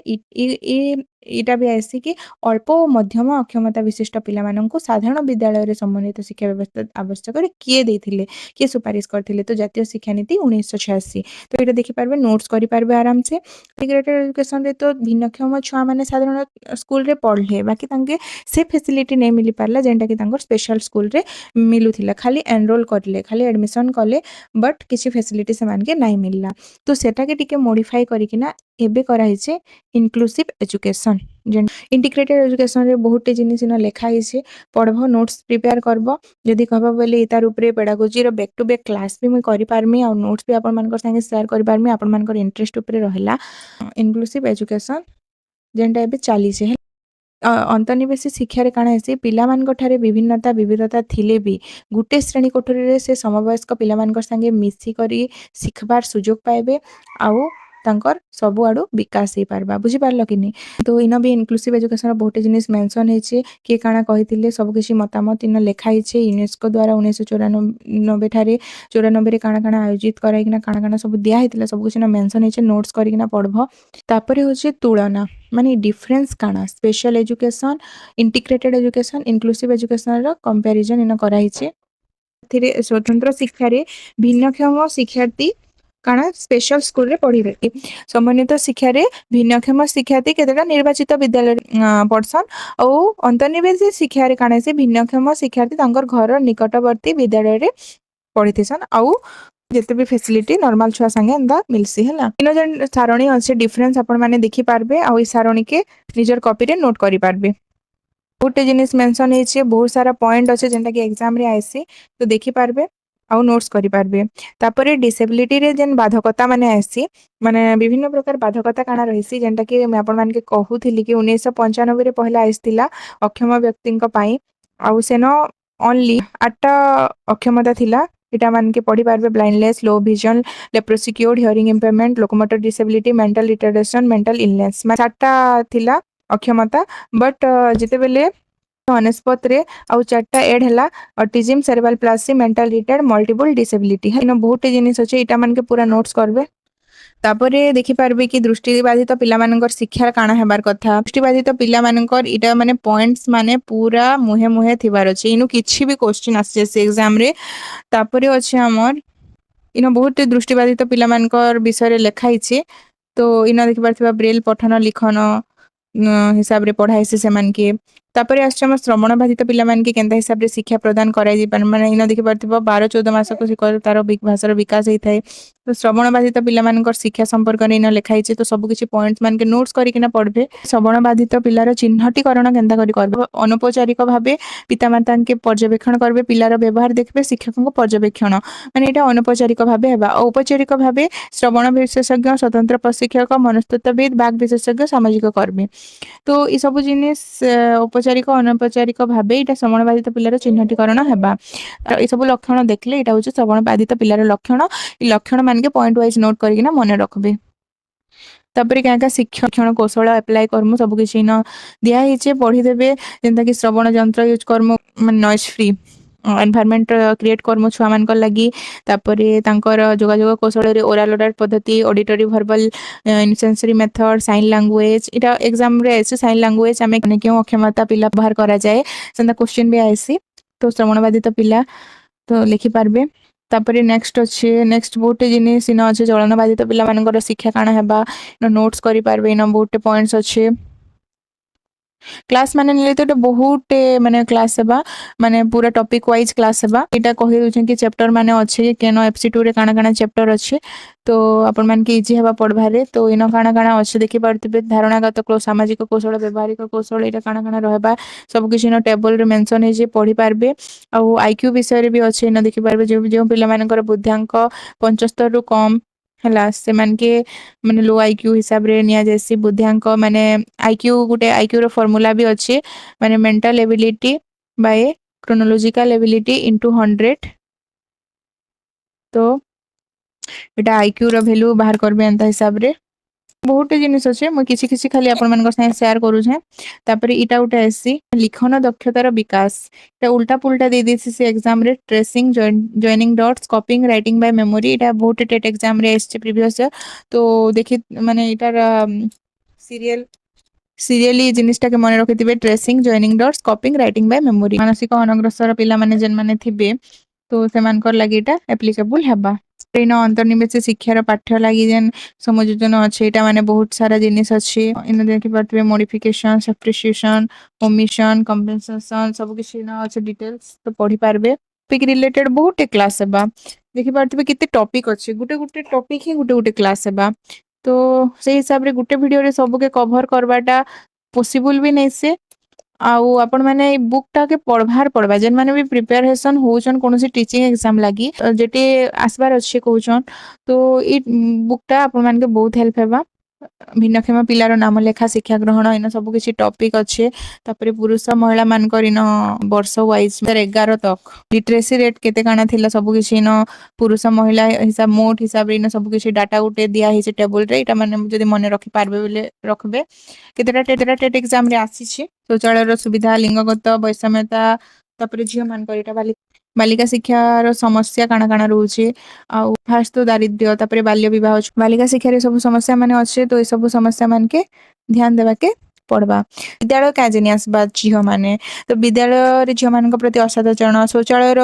ଏଇଟା ବି ଆସି କି ଅଳ୍ପ ଓ ମଧ୍ୟମ ଅକ୍ଷମତା ବିଶିଷ୍ଟ ପିଲାମାନଙ୍କୁ ସାଧାରଣ ବିଦ୍ୟାଳୟରେ ସମନ୍ୱିତ ଶିକ୍ଷା ବ୍ୟବସ୍ଥା ଆବଶ୍ୟକରେ କିଏ ଦେଇଥିଲେ କିଏ ସୁପାରିଶ କରିଥିଲେ ତ ଜାତୀୟ ଶିକ୍ଷାନୀତି 1986। ତ ଏଇଟା ଦେଖିପାରିବେ ନୋଟ୍ସ କରିପାରିବେ ଆରାମସେ। ଇଣ୍ଟିଗ୍ରେଟେଡ ଏଜୁକେସନରେ ତ ଭିନ୍ନକ୍ଷମ ଛୁଆମାନେ ସାଧାରଣ ସ୍କୁଲରେ ପଢ଼ଲେ ବାକି ତାଙ୍କେ ସେ ଫେସିଲିଟି ନେଇ ମିଲି ପାରିଲା ଯେନ୍ଟାକି ତାଙ୍କର ସ୍ପେଶାଲ ସ୍କୁଲରେ ମିଲୁଥିଲା। ଖାଲି ଏନରୋଲ କରିଲେ ଖାଲି ଆଡମିସନ୍ କଲେ ବଟ୍ କିଛି ଫେସିଲିଟି ସେମାନକେ ନାଇଁ ମିଳିଲା। ତ ସେଟାକେ ଟିକେ ମୋଡିଫାଏ କରିକିନା ଏବେ କରାହେଇଛେ ଇନକ୍ଲୁସିଭ ଏଜୁକେସନ। ଇଣ୍ଟିଗ୍ରେଟେଡ ଏଜୁକେସନରେ ବହୁତଟେ ଜିନିଷ ଇନ ଲେଖା ହେଇଛେ ପଢ଼ବ ନୋଟ୍ସ ପ୍ରିପେୟାର କରବ। ଯଦି କହିବ ବୋଲେ ତାର ଉପରେ ପେଡାଗୋଜିର ବ୍ୟାକ୍ ଟୁ ବ୍ୟାକ୍ କ୍ଲାସ୍ ବି ମୁଇଁ କରିପାରମି ଆଉ ନୋଟ୍ସ ବି ଆପଣମାନଙ୍କର ସାଙ୍ଗେ ସେୟାର କରିପାରମି ଆପଣମାନଙ୍କର ଇଣ୍ଟରେଷ୍ଟ ଉପରେ ରହିଲା। ଇନକ୍ଲୁସିଭ ଏଜୁକେସନ ଯେନ୍ଟା ଏବେ ଚାଲିଛେ ଅନ୍ତର୍ନିବେଶୀ ଶିକ୍ଷାରେ କାଣା ହେସି ପିଲାମାନଙ୍କ ଠାରେ ବିଭିନ୍ନତା ବିବିଧତା ଥିଲେ ବି ଗୋଟେ ଶ୍ରେଣୀ କୋଠରୀରେ ସେ ସମବୟସ୍କ ପିଲାମାନଙ୍କ ସାଙ୍ଗେ ମିଶିକରି ଶିଖବାର ସୁଯୋଗ ପାଇବେ ଆଉ ତାଙ୍କର ସବୁଆଡ଼ୁ ବିକାଶ ହେଇପାରବା। ବୁଝିପାରିଲ କି ନି? ତ ଇନ ବି ଇନକ୍ଲୁସିଭ ଏଜୁକେସନ ବହୁଟେ ଜିନିଷ ମେନସନ ହେଇଛେ କିଏ କାଣା କହିଥିଲେ ସବୁ କିଛି ମତାମତ ଇନ ଲେଖା ହେଇଛେ। ୟୁନେସ୍କୋ ଦ୍ୱାରା 1994 ଠାରେ 94ରେ କାଣା କାଣା ଆୟୋଜିତ କରାଇକିନା କାଣା କାଣା ସବୁ ଦିଆ ହେଇଥିଲା ସବୁ କିଛି ମେନସନ ହେଇଛେ ନୋଟ୍ସ କରିକିନା ପଢ଼ବ। ତାପରେ ହଉଛି ତୁଳନା ମାନେ ଡିଫରେନ୍ସ କାଣା special education integrated education inclusive ଏଜୁକେସନର କମ୍ପାରିଜନ ଇନ କରାହେଇଛେ। ଏଥିରେ ସ୍ୱତନ୍ତ୍ର ଶିକ୍ଷାରେ ଭିନ୍ନକ୍ଷମ ଶିକ୍ଷାର୍ଥୀ କାଣା ସ୍ପେଶାଲ ସ୍କୁଲରେ ପଢ଼ିବେ। ସମନ୍ୱିତ ଶିକ୍ଷାରେ ଭିନ୍ନକ୍ଷମ ଶିକ୍ଷାର୍ଥୀ କେତେଟା ନିର୍ବାଚିତ ବିଦ୍ୟାଳୟରେ ପଢ଼ସନ୍ ଆଉ ଅନ୍ତର୍ନିବେଶୀ ଶିକ୍ଷାରେ କାଣା ହେସି ଭିନ୍ନକ୍ଷମ ଶିକ୍ଷାର୍ଥୀ ତାଙ୍କର ଘର ନିକଟବର୍ତ୍ତୀ ବିଦ୍ୟାଳୟରେ ପଢ଼ିଥିସନ୍ ଆଉ ଯେତେ ବି ଫେସିଲିଟି ନର୍ମାଲ ଛୁଆ ସାଙ୍ଗେ ଏନ୍ତା ମିଲସି ହେଲା। ଇନ ଯେନ୍ ସାରଣୀ ଅଛି ଡିଫରେନ୍ସ ଆପଣ ମାନେ ଦେଖିପାରବେ ଆଉ ଏଇ ସାରଣୀକେ ନିଜର କପିରେ ନୋଟ କରିପାରବେ। बहुते जिनिस मेंशन ହେଇଛେ बहुत सारा पॉइंट अच्छे जेनटा कि एग्जाम रे आइसी तो देखि पारबे आउ नोट्स करि पारबे। तापरे डिसेबिलिटी रे जेन बाधकता माने आइसी माने विभिन्न प्रकार बाधकता काना रहिसी जेनटा कि मैं आपण मान के कहूथिली कि 1995 रे पहला आइसतिला अक्षम व्यक्तिଙ୍କ ପାଇଁ ଆଉ ସେନ ओनली 8टा अक्षमता थिला एटा मान के पढ़ी पारबे blindness low vision leprosy cured hearing impairment locomotor disability mental retardation mental illness 7टा थिला अक्षमता बट जेतेबेले अनेस्पत रे आउ 4टा एड हैला autism cerebral palsy mental retard multiple disability है बहुत जिनिस अच्छे एटा मान के पूरा नोट्स करबे। तापरे देखि पारबे कि दृष्टिबाधित पिलामानकर शिक्षा काना हेबार कथा दृष्टिबाधित पिलामानकर इटा माने पॉइंट्स माने पूरा मुहे मुहे थिबार अछि इनु किछि भी क्वेश्चन आसे से एग्जाम रे। तापरे अछि हमर इनो बहुत दृष्टिबाधित पिलामानकर विषय रे लेखा हिचे तो इना देखि पारथिबा ब्रेल पठन लिखन हिसाब रे पढ़ाइसे सेमानके। तापरे आछे हम श्रवण बाधित पिलामानके केनता हिसाब रे शिक्षा प्रदान कराइ जे पार माने इना देखि पारथिबा 12-14 मासक शिकर तार भाषार विकास हेइ थाए तो श्रवण बाधित पिलामानकर शिक्षा संपर्क रे इना लेखा हिचे तो सब किछि पॉइंट्स मान के नोट्स करिकिना पढ़बे। श्रवण बाधित पिलार चिन्हटीकरण केनता करि करबे अनौपचारिक भाबे पितामाताके पर्यवेक्षण करबे पिलार व्यवहार देखबे शिक्षकको पर्यवेक्षण माने एटा अनौपचारिक भाबे हेबा औपचारिक भाबे श्रवण विशेषज्ञ स्वतंत्र प्रशिक्षक मनस्तत्वविद बाग विशेषज्ञ सामाजिक कर्मी। तो ये सब जिनिस औपचारिक अनौपचारिक भाबे एटा श्रवण बाधित पिलार चिन्हटीकरण हेबा। ये सब लक्षण देखले एटा होचे श्रवण बाधित पिलार लक्षण। ई लक्षण मान के पॉइंट वाइज नोट करिकिना मने रखबे। ତାପରେ क्या ଶିକ୍ଷଣ କୌଶଳ ଆପ୍ଲାଏ କରମୁ ସବୁ କିଛି ନ ଦିଆ ହେଇଛେ ପଢିଦେବେ ଯେନ୍ତା କି ଶ୍ରବଣ ଯନ୍ତ୍ର ୟୁଜ କରମୁ ମାନେ ନଏଜ ଫ୍ରି ଏନଭାयରमेଣ୍ଟ କ୍ରିଏଟ କରମୁ ଛୁଆ ମାନଙ୍କର ଲାଗି ତାପରେ ତାଙ୍କର ଯୋଗାଯୋଗ କୌଶଳରେ ଓରାଲ ଓରାଲ ପଦ୍ଧତି auditory ଭର୍ବାଲ sensory method sign language ଏଟା ଏକ୍ସାମ ରେ ଆଇସି ସାଇନ୍ ଲାଙ୍ଗୁଏଜ ଆମେ କେଉଁ ଅକ୍ଷମତା ପିଲା ବାହାର କରାଯାଏ ସେନ୍ତା କ୍ୱେଶ୍ଚିନ ବି ଆଇସି ତ ଶ୍ରବଣ ବାଧିତ ପିଲା ତ ଲେଖିପାରିବେ ତାପରେ ନେକ୍ସଟ ଅଛି ନେକ୍ସଟ ବହୁତ ଜିନିଷ ଇନ ଅଛି ଚଳନ ବାଧିତ ପିଲାମାନଙ୍କର ଶିକ୍ଷା କାଣ ହେବା ନୋଟ୍ସ କରିପାରିବେ ଇନ ବହୁତ ପଏଣ୍ଟସ ଅଛି କ୍ଲାସ୍ ମାନେ ନେଲେ ତ ଏଟା ବହୁତ ମାନେ କ୍ଲାସ୍ ହେବା ମାନେ ପୁରା ଟପିକ ୱାଇଜ କ୍ଲାସ୍ ହେବା ଏଇଟା କହି ଦଉଛନ୍ତି କି ଚେପ୍ଟର ମାନେ ଅଛି କେନ FC2 ରେ କାଣା କାଣା ଚେପ୍ଟର ଅଛି ତ ଆପଣ ମାନକେ ଇଜି ହେବା ପଢବାରେ ତ ଇନ କାଣା କାଣା ଅଛି ଦେଖିପାରୁଥିବେ ଧାରଣାଗତ ସାମାଜିକ କୌଶଳ ବ୍ୟବହାରିକ କୌଶଳ ଏଇଟା କାଣା କାଣା ରହିବା ସବୁ କିଛି ଇନ ଟେବଲରେ ମେନସନ ହେଇଛି ପଢି ପାରିବେ ଆଉ IQ ବିଷୟରେ ବି ଅଛି ଇନ ଦେଖିପାରିବେ ଯେଉଁ ପିଲାମାନଙ୍କର ବୁଦ୍ଧାଙ୍କ 75 ରୁ କମ ହେଲା ସେମାନକେ ମାନେ लो IQ ହିସାବରେ ନିଆଯାଇସି ବୁଦ୍ଧାଙ୍କ ମାନେ IQ ଗୋଟେ IQ ର ଫର୍ମୁଲା ବି ଅଛି ମାନେ mental ability by chronological ability into 100 ତ ଏଟା IQ ର ଭ୍ୟାଲୁ ବାହାର କରିବେ ଏନ୍ତା ହିସାବରେ ବହୁତ ଜିନିଷ ଅଛି ମୁଁ କିଛି କିଛି ଖାଲି ଆପଣମାନଙ୍କ ସାଙ୍ଗେ ସେୟାର କରୁଛେ ତାପରେ ଇଟା ଗୋଟେ ଆସି ଲିଖନ ଦକ୍ଷତାର ବିକାଶ এটা উল্টা পুল্টা দিয়ে দিয়েছি সে এক্সামরে tracing joining dots copying writing by memory এটা বহুত টেট এক্সামরে এসছে প্রিভিয়াস ইয়ার তো দেখি মানে এটার ସିରିଏଲି ଏଇ ଜିନିଷଟାକେ ମନେ ରଖିଥିବେ tracing joining dots copying writing by memory ମାନସିକ ଅନଗ୍ରସର ପିଲାମାନେ ଯେନ୍ମାନେ ଥିବେ ତ ସେମାନଙ୍କର ଲାଗି ଏଇଟା ଆପ୍ଲିକେବୁଲ ହେବା ଏଇନ ଅନ୍ତର୍ନିବେଶ ଶିକ୍ଷାର ପାଠ୍ୟ ଲାଗି ଯେନ୍ ସମଯୋଜନ ଅଛି ଏଇଟା ମାନେ ବହୁତ ସାରା ଜିନିଷ ଅଛି ଇନ ଦେଖିପାରୁଥିବେ ମୋଡିଫିକେସନ ସବଷ୍ଟିଟ୍ୟୁସନ ଓମିସନ କମ୍ପେନସେସନ ସବୁ କିଛି ଇନ ଅଛି ଡିଟେଲ୍ସ ତ ପଢି ପାରିବେ ଟପିକ ରିଲେଟେଡ ବହୁତ କ୍ଲାସ ହେବା ଦେଖିପାରୁଥିବେ କେତେ ଟପିକ ଅଛି ଗୋଟେ ଗୋଟେ ଟପିକ ହିଁ ଗୋଟେ ଗୋଟେ କ୍ଲାସ ହେବା ତ ସେଇ ହିସାବରେ ଗୋଟେ ଭିଡିଓରେ ସବୁକେ କଭର करवाटा पॉसिबल भी नहीं से आउ आपण माने ए बुक टा के पढ़वा जेन माने भी प्रिपरेशन होचन कोनोसी टीचिंग एग्जाम लागी जेटे आसबार अच्छे कहउचन तो ई बुक टा आपण मानके बहुत हेल्प हेबा भिन्नक्षम पिलार नाम लेखा शिक्षा ग्रहण इन सब किसी टॉपिक अच्छे तापरे पुरुष महिला मानकर इन वर्ष वाइज 11 तक लिटरेसी रेट केते काना थिला सब किसी इन पुरुष महिला हिसाब मोट हिसाब रे इन सब किसी डाटा उठे दिया हिसे टेबल रे एटा माने जदी मने रखि पारबे बोले रखबे केतेटा टेट एग्जाम रे आसीछि शौचालयर सुविधा लिंगगत वैषम्यता तापरे झियो मानकर एटा बालिका शिक्षार समस्या काना काना रहउछि आ फास्ट तो दारिद्र्य तापरे बाल्य विवाह बालिका शिक्षा रे सब समस्या माने अच्छे तो ए सब समस्या मान के ध्यान देवा के पड़वा विद्यालय काजेनी आसबा झियो माने तो विद्यालय रे झियो मानक प्रति असाधारण शौचालयर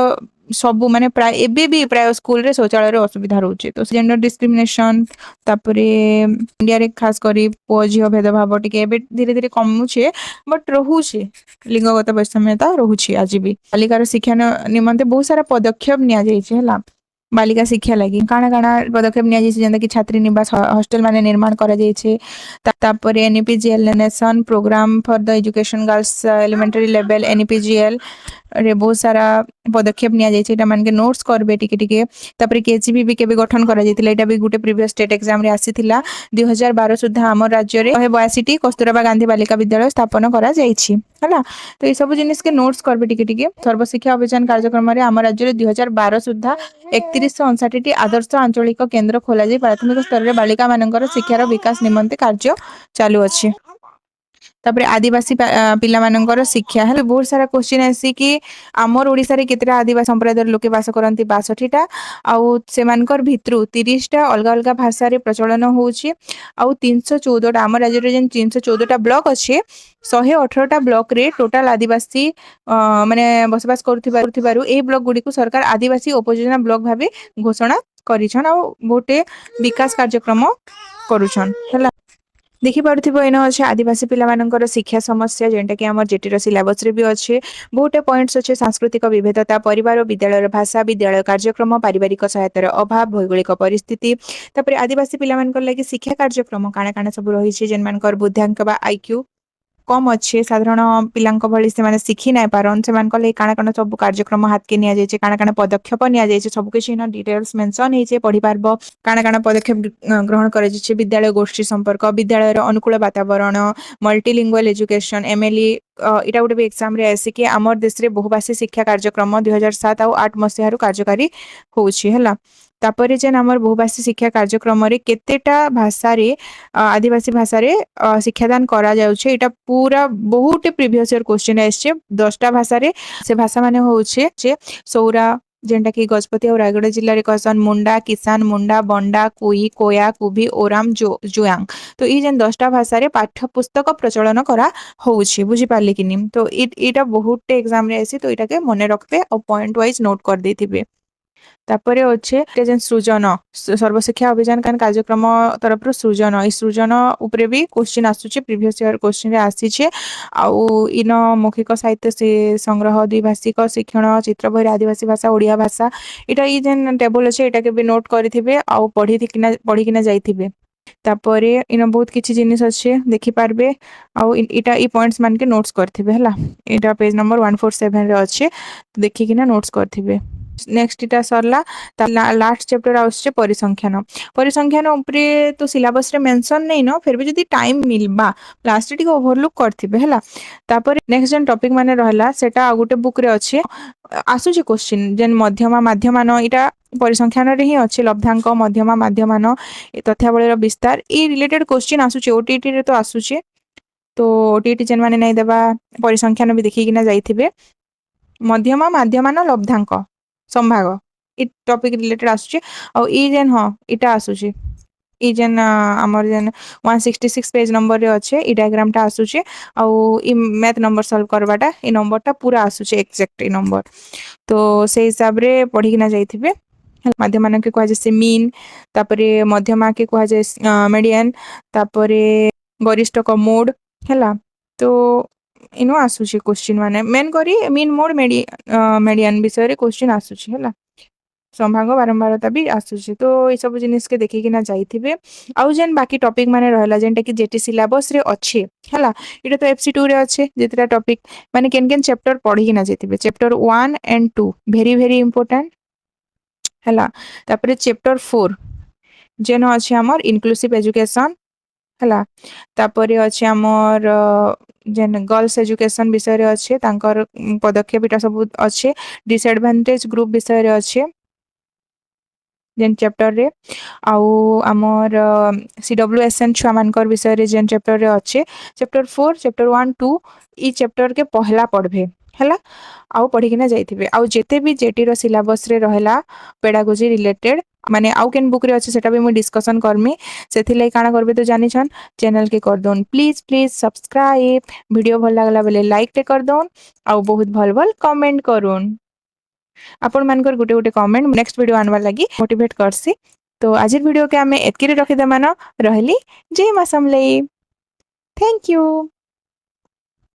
ସବୁ ମାନେ ପ୍ରାୟ ଏବେ ବି ପ୍ରାୟ ସ୍କୁଲରେ ଶୌଚାଳୟର ଅସୁବିଧା ରହୁଛି ତ ଜେଣ୍ଡର ଡିସ୍କ୍ରିମିନେସନ ତାପରେ ଇଣ୍ଡିଆରେ ଖାସ କରି ପୁଅ ଝିଅ ଭେଦଭାବ ଟିକେ ଏବେ ଧୀରେ ଧୀରେ କମୁଛେ ବଟ ରହୁଛି ଲିଙ୍ଗଗତ ବୈଷମ୍ୟତା ରହୁଛି ଆଜି ବି ବାଲିକାର ଶିକ୍ଷା ନିମନ୍ତେ ବହୁତ ସାରା ପଦକ୍ଷେପ ନିଆଯାଇଛି ହେଲା ବାଲିକା ଶିକ୍ଷା ଲାଗି କାଣା କାଣା ପଦକ୍ଷେପ ନିଆଯାଇଛି ଯେନ୍ତା କି ଛାତ୍ରୀ ନିବାସ ହଷ୍ଟେଲ ମାନେ ନିର୍ମାଣ କରାଯାଇଛି ତାପରେ NEPGL nation program for the education girls elementary level NEPGL रे बहुत सारा पदक्षेप नियाଯାଇଛି ଏଟା ମାନକେ ନୋଟ୍ସ କରିବେ ଟିକେ ଟିକେ ତାପରେ KGB ବି କେବେ ଗଠନ କରାଯାଇଥିଲା ଏଟା ବି ଗୋଟେ ପ୍ରିଭିୟସ ଷ୍ଟେଟ ଏକ୍ସାମ ରେ ଆସିଥିଲା 2012 ସୁଦ୍ଧା ଆମ ରାଜ୍ୟରେ 182ଟି କସ୍ତୁରବା ଗାନ୍ଧୀ ବାଲିକା ବିଦ୍ୟାଳୟ ସ୍ଥାପନ କରାଯାଇଛି ହେଲା ତ এই ସବୁ ଜିନିଷ କେ ନୋଟ୍ସ କରିବେ ଟିକେ ଟିକେ ସର୍ବଶିକ୍ଷା ଅଭିଯାନ କାର୍ଯ୍ୟକ୍ରମରେ ଆମ ରାଜ୍ୟରେ 2012 ସୁଦ୍ଧା 3159ଟି ଆଦର୍ଶ ଆଞ୍ଚଳିକ କେନ୍ଦ୍ର ଖୋଲାଯାଇ ପ୍ରାଥମିକ ସ୍ତରରେ ବାଳିକା ମାନଙ୍କର ଶିକ୍ଷାର ବିକାଶ ନିମନ୍ତେ କାର୍ଯ୍ୟ ଚାଲୁଅଛି ତାପରେ ଆଦିବାସୀ ପିଲାମାନଙ୍କର ଶିକ୍ଷା ହେଲେ ବହୁତ ସାରା କ୍ୱେଶ୍ଚିନ୍ ଆସିକି ଆମର ଓଡିଶାରେ କେତେଟା ଆଦିବାସୀ ସମ୍ପ୍ରଦାୟର ଲୋକେ ବାସ କରନ୍ତି 62ଟା ଆଉ ସେମାନଙ୍କର ଭିତରୁ 30ଟା ଅଲଗା ଅଲଗା ଭାଷାରେ ପ୍ରଚଳନ ହଉଛି ଆଉ 314ଟା ଆମ ରାଜ୍ୟରେ ଯେନ୍ 314ଟା ବ୍ଲକ ଅଛି 118ଟା ବ୍ଲକ ରେ ଟୋଟାଲ ଆଦିବାସୀ ମାନେ ବସବାସ କରୁଥିବାରୁ ଏହି ବ୍ଲକ ଗୁଡିକୁ ସରକାର ଆଦିବାସୀ ଉପଯୋଜନା ବ୍ଲକ ଭାବେ ଘୋଷଣା କରିଛନ୍ ଆଉ ଗୋଟେ ବିକାଶ କାର୍ଯ୍ୟକ୍ରମ କରୁଛନ୍ ହେଲା ଦେଖିପାରୁଥିବ ଏଇନ ଅଛି ଆଦିବାସୀ ପିଲାମାନଙ୍କର ଶିକ୍ଷା ସମସ୍ୟା ଯେନ୍ଟା କି ଆମର ଜିଟିର ସିଲାବସ ରେ ବି ଅଛି बहुटे पॉइंट्स अच्छे सांस्कृतिक विविधता परिवार और विद्यालय भाषा विद्यालय कार्यक्रम पारिवारिक सहायतार अभाव भौगोलिक परिस्थिति तापरे आदिवासी पिला मानकर लागि शिक्षा कार्यक्रम काना काना सब रही जेन मानकर बुद्धांक बा IQ कम अच्छे साधारण पिलांक भली से शिखी नाई पारन से काना काना सब कार्यक्रम हाथ के निया जायचे काना काना पदक्षेप निया जायचे सब किछि इन डिटेल्स मेंशन हेचे पढ़ी पारबो काना काना पदक्षेप ग्रहण करे जायचे विद्यालय गोष्ठी संपर्क विद्यालय अनुकूल वातावरण मल्टीलिंगुअल एजुकेशन MLE इटा गोटे भी एग्जाम रे आसी कि आमर देश रे बहुभाषी शिक्षा कार्यक्रम 2007 और 8 मसीहारू कार्यकारी होउछि हला तापर जेन आमर बहुभाषी शिक्षा कार्यक्रम रे केतेटा भाषा रे आदिवासी भाषा रे शिक्षादान करा जाउछे एटा पूरा बहुत प्रीवियस ईयर क्वेश्चन आछे 10टा भाषा रे से भाषा माने होउछे जे सौरा जेनटा कि गजपति और रायगढ़ जिल्ला रे कहसन मुंडा किसान मुंडा बंडा कुई कोया कुभी ओराम जुयांग तो ई जेन 10टा भाषा रे पाठ्य पुस्तक प्रचलन करा होउछे बुझी पारले कि नी तो इटा बहुत एग्जाम रे आसी तो इटा के मने रखबे और पॉइंट वाइज नोट कर देथिबे तापरे अच्छे जेन सृजन सर्वशिक्षा अभियान कान कार्यक्रम तरफ सृजन ई सृजन उपरे भी क्वेश्चन आसुचे प्रीवियस ईयर क्वेश्चन रे आसीचे आउ इन मौखिक साहित्य से संग्रह द्विभाषिक शिक्षण चित्र बहिर आदिवासी भाषा ओडिया भाषा इटा ई जेन टेबल अच्छे इटा के भी नोट करिथिबे आउ पढ़ी किना जाइथिबे तापरे इन बहुत किछि जिनिस अच्छे देखि पारबे आउ इटा ई पॉइंट्स मान के नोट्स करथिबे हला इटा पेज नंबर 147 रे अच्छे देखि किना नोट्स करथिबे नेक्स्ट इटा सरला लास्ट चैप्टर आउछे परिसंख्यान परिसंख्यान उपरे तो सिलेबस रे मेंशन नै न फिर भी जदी टाइम मिलबा लास्ट टिक ओवरलुक करथिबे हला तापर नेक्स्ट जेन टॉपिक माने रहला सेटा आ गुटे बुक रे अच्छे आसुचे क्वेश्चन जेन मध्यमा माध्यमान इटा परिसंख्यान रे ही अच्छे लब्धांक मध्यमा माध्यमान तथ्यावलीर विस्तार ई रिलेटेड क्वेश्चन आसुचे ओटीटी रे तो आसुचे तो ओटीटी जेन माने नै देबा परिसंख्यान भी देखि किना जाइथिबे मध्यमा माध्यमान लब्धांक संभाग इ टॉपिक रिलेटेड आसुचे और ई जेन हां इटा आसुचे ई जेन हमर जेन 166 पेज नंबर रे अच्छे ई डायग्राम टा आसुचे और ई मैथ नंबर सॉल्व करबाटा ई नंबर टा पूरा आसुचे एक्जेक्ट ई नंबर तो से हिसाब रे पढ़ी किना जाइथिबे माध्यमान के कहा जे मीन तापरे मध्यमा के कहा जे मीडियन तापरे गरिष्ठ का मोड हैला तो इनो आसुची क्वेश्चन माने मेन करी मीन मोड मीडियन विषय रे क्वेश्चन आसुची हैला संभाग बारंबारता भी आसुची तो ये सब जिनिस के देखि किना जाइथिबे आउ जेन बाकी टॉपिक माने रहला जेनटा कि जेटी सिलेबस रे अच्छे हैला इटा तो एफसी2 रे अच्छे जेतरा टॉपिक माने केन केन चैप्टर पढ़ी किना जाइथिबे chapter 1 and 2 very very important हैला तापरे चैप्टर 4 जेन अच्छे हमर इनक्लूसिव एजुकेशन हैला तापरे अच्छे हमर जेन गर्ल्स एजुकेशन विषय रे अच्छे तांकर पदक्षेप इटा सब अच्छे डिसएडवांटेज ग्रुप विषय रे अच्छे जेन चैप्टर रे आउ हमर सीडब्ल्यूएसएन छुआ मानकर विषय रे जेन चैप्टर रे अच्छे चैप्टर 4 चैप्टर 1 2 ई चैप्टर के पहला पढ़बे हैला आउ पढ़ी किना जाइथिबे आउ जेते भी जेटी रो सिलेबस रे रहला पेडागोजी रिलेटेड माने आउ केन बुक रे अच्छे सेटा भी मैं डिस्कशन करमी सेथि लई काना करबे तो जानि छन चैनल के कर दोन प्लीज प्लीज सब्सक्राइब वीडियो भल लागला बेले लाइक टे कर दोन आउ बहुत भल भल कमेंट करून् आपण मानकर गुटे गुटे कमेंट नेक्स्ट वीडियो आनवा लगी मोटिवेट करसी तो आज वीडियो के आमे एतकी रे रखि दमान रहली जय मां समलेई थैंक यू।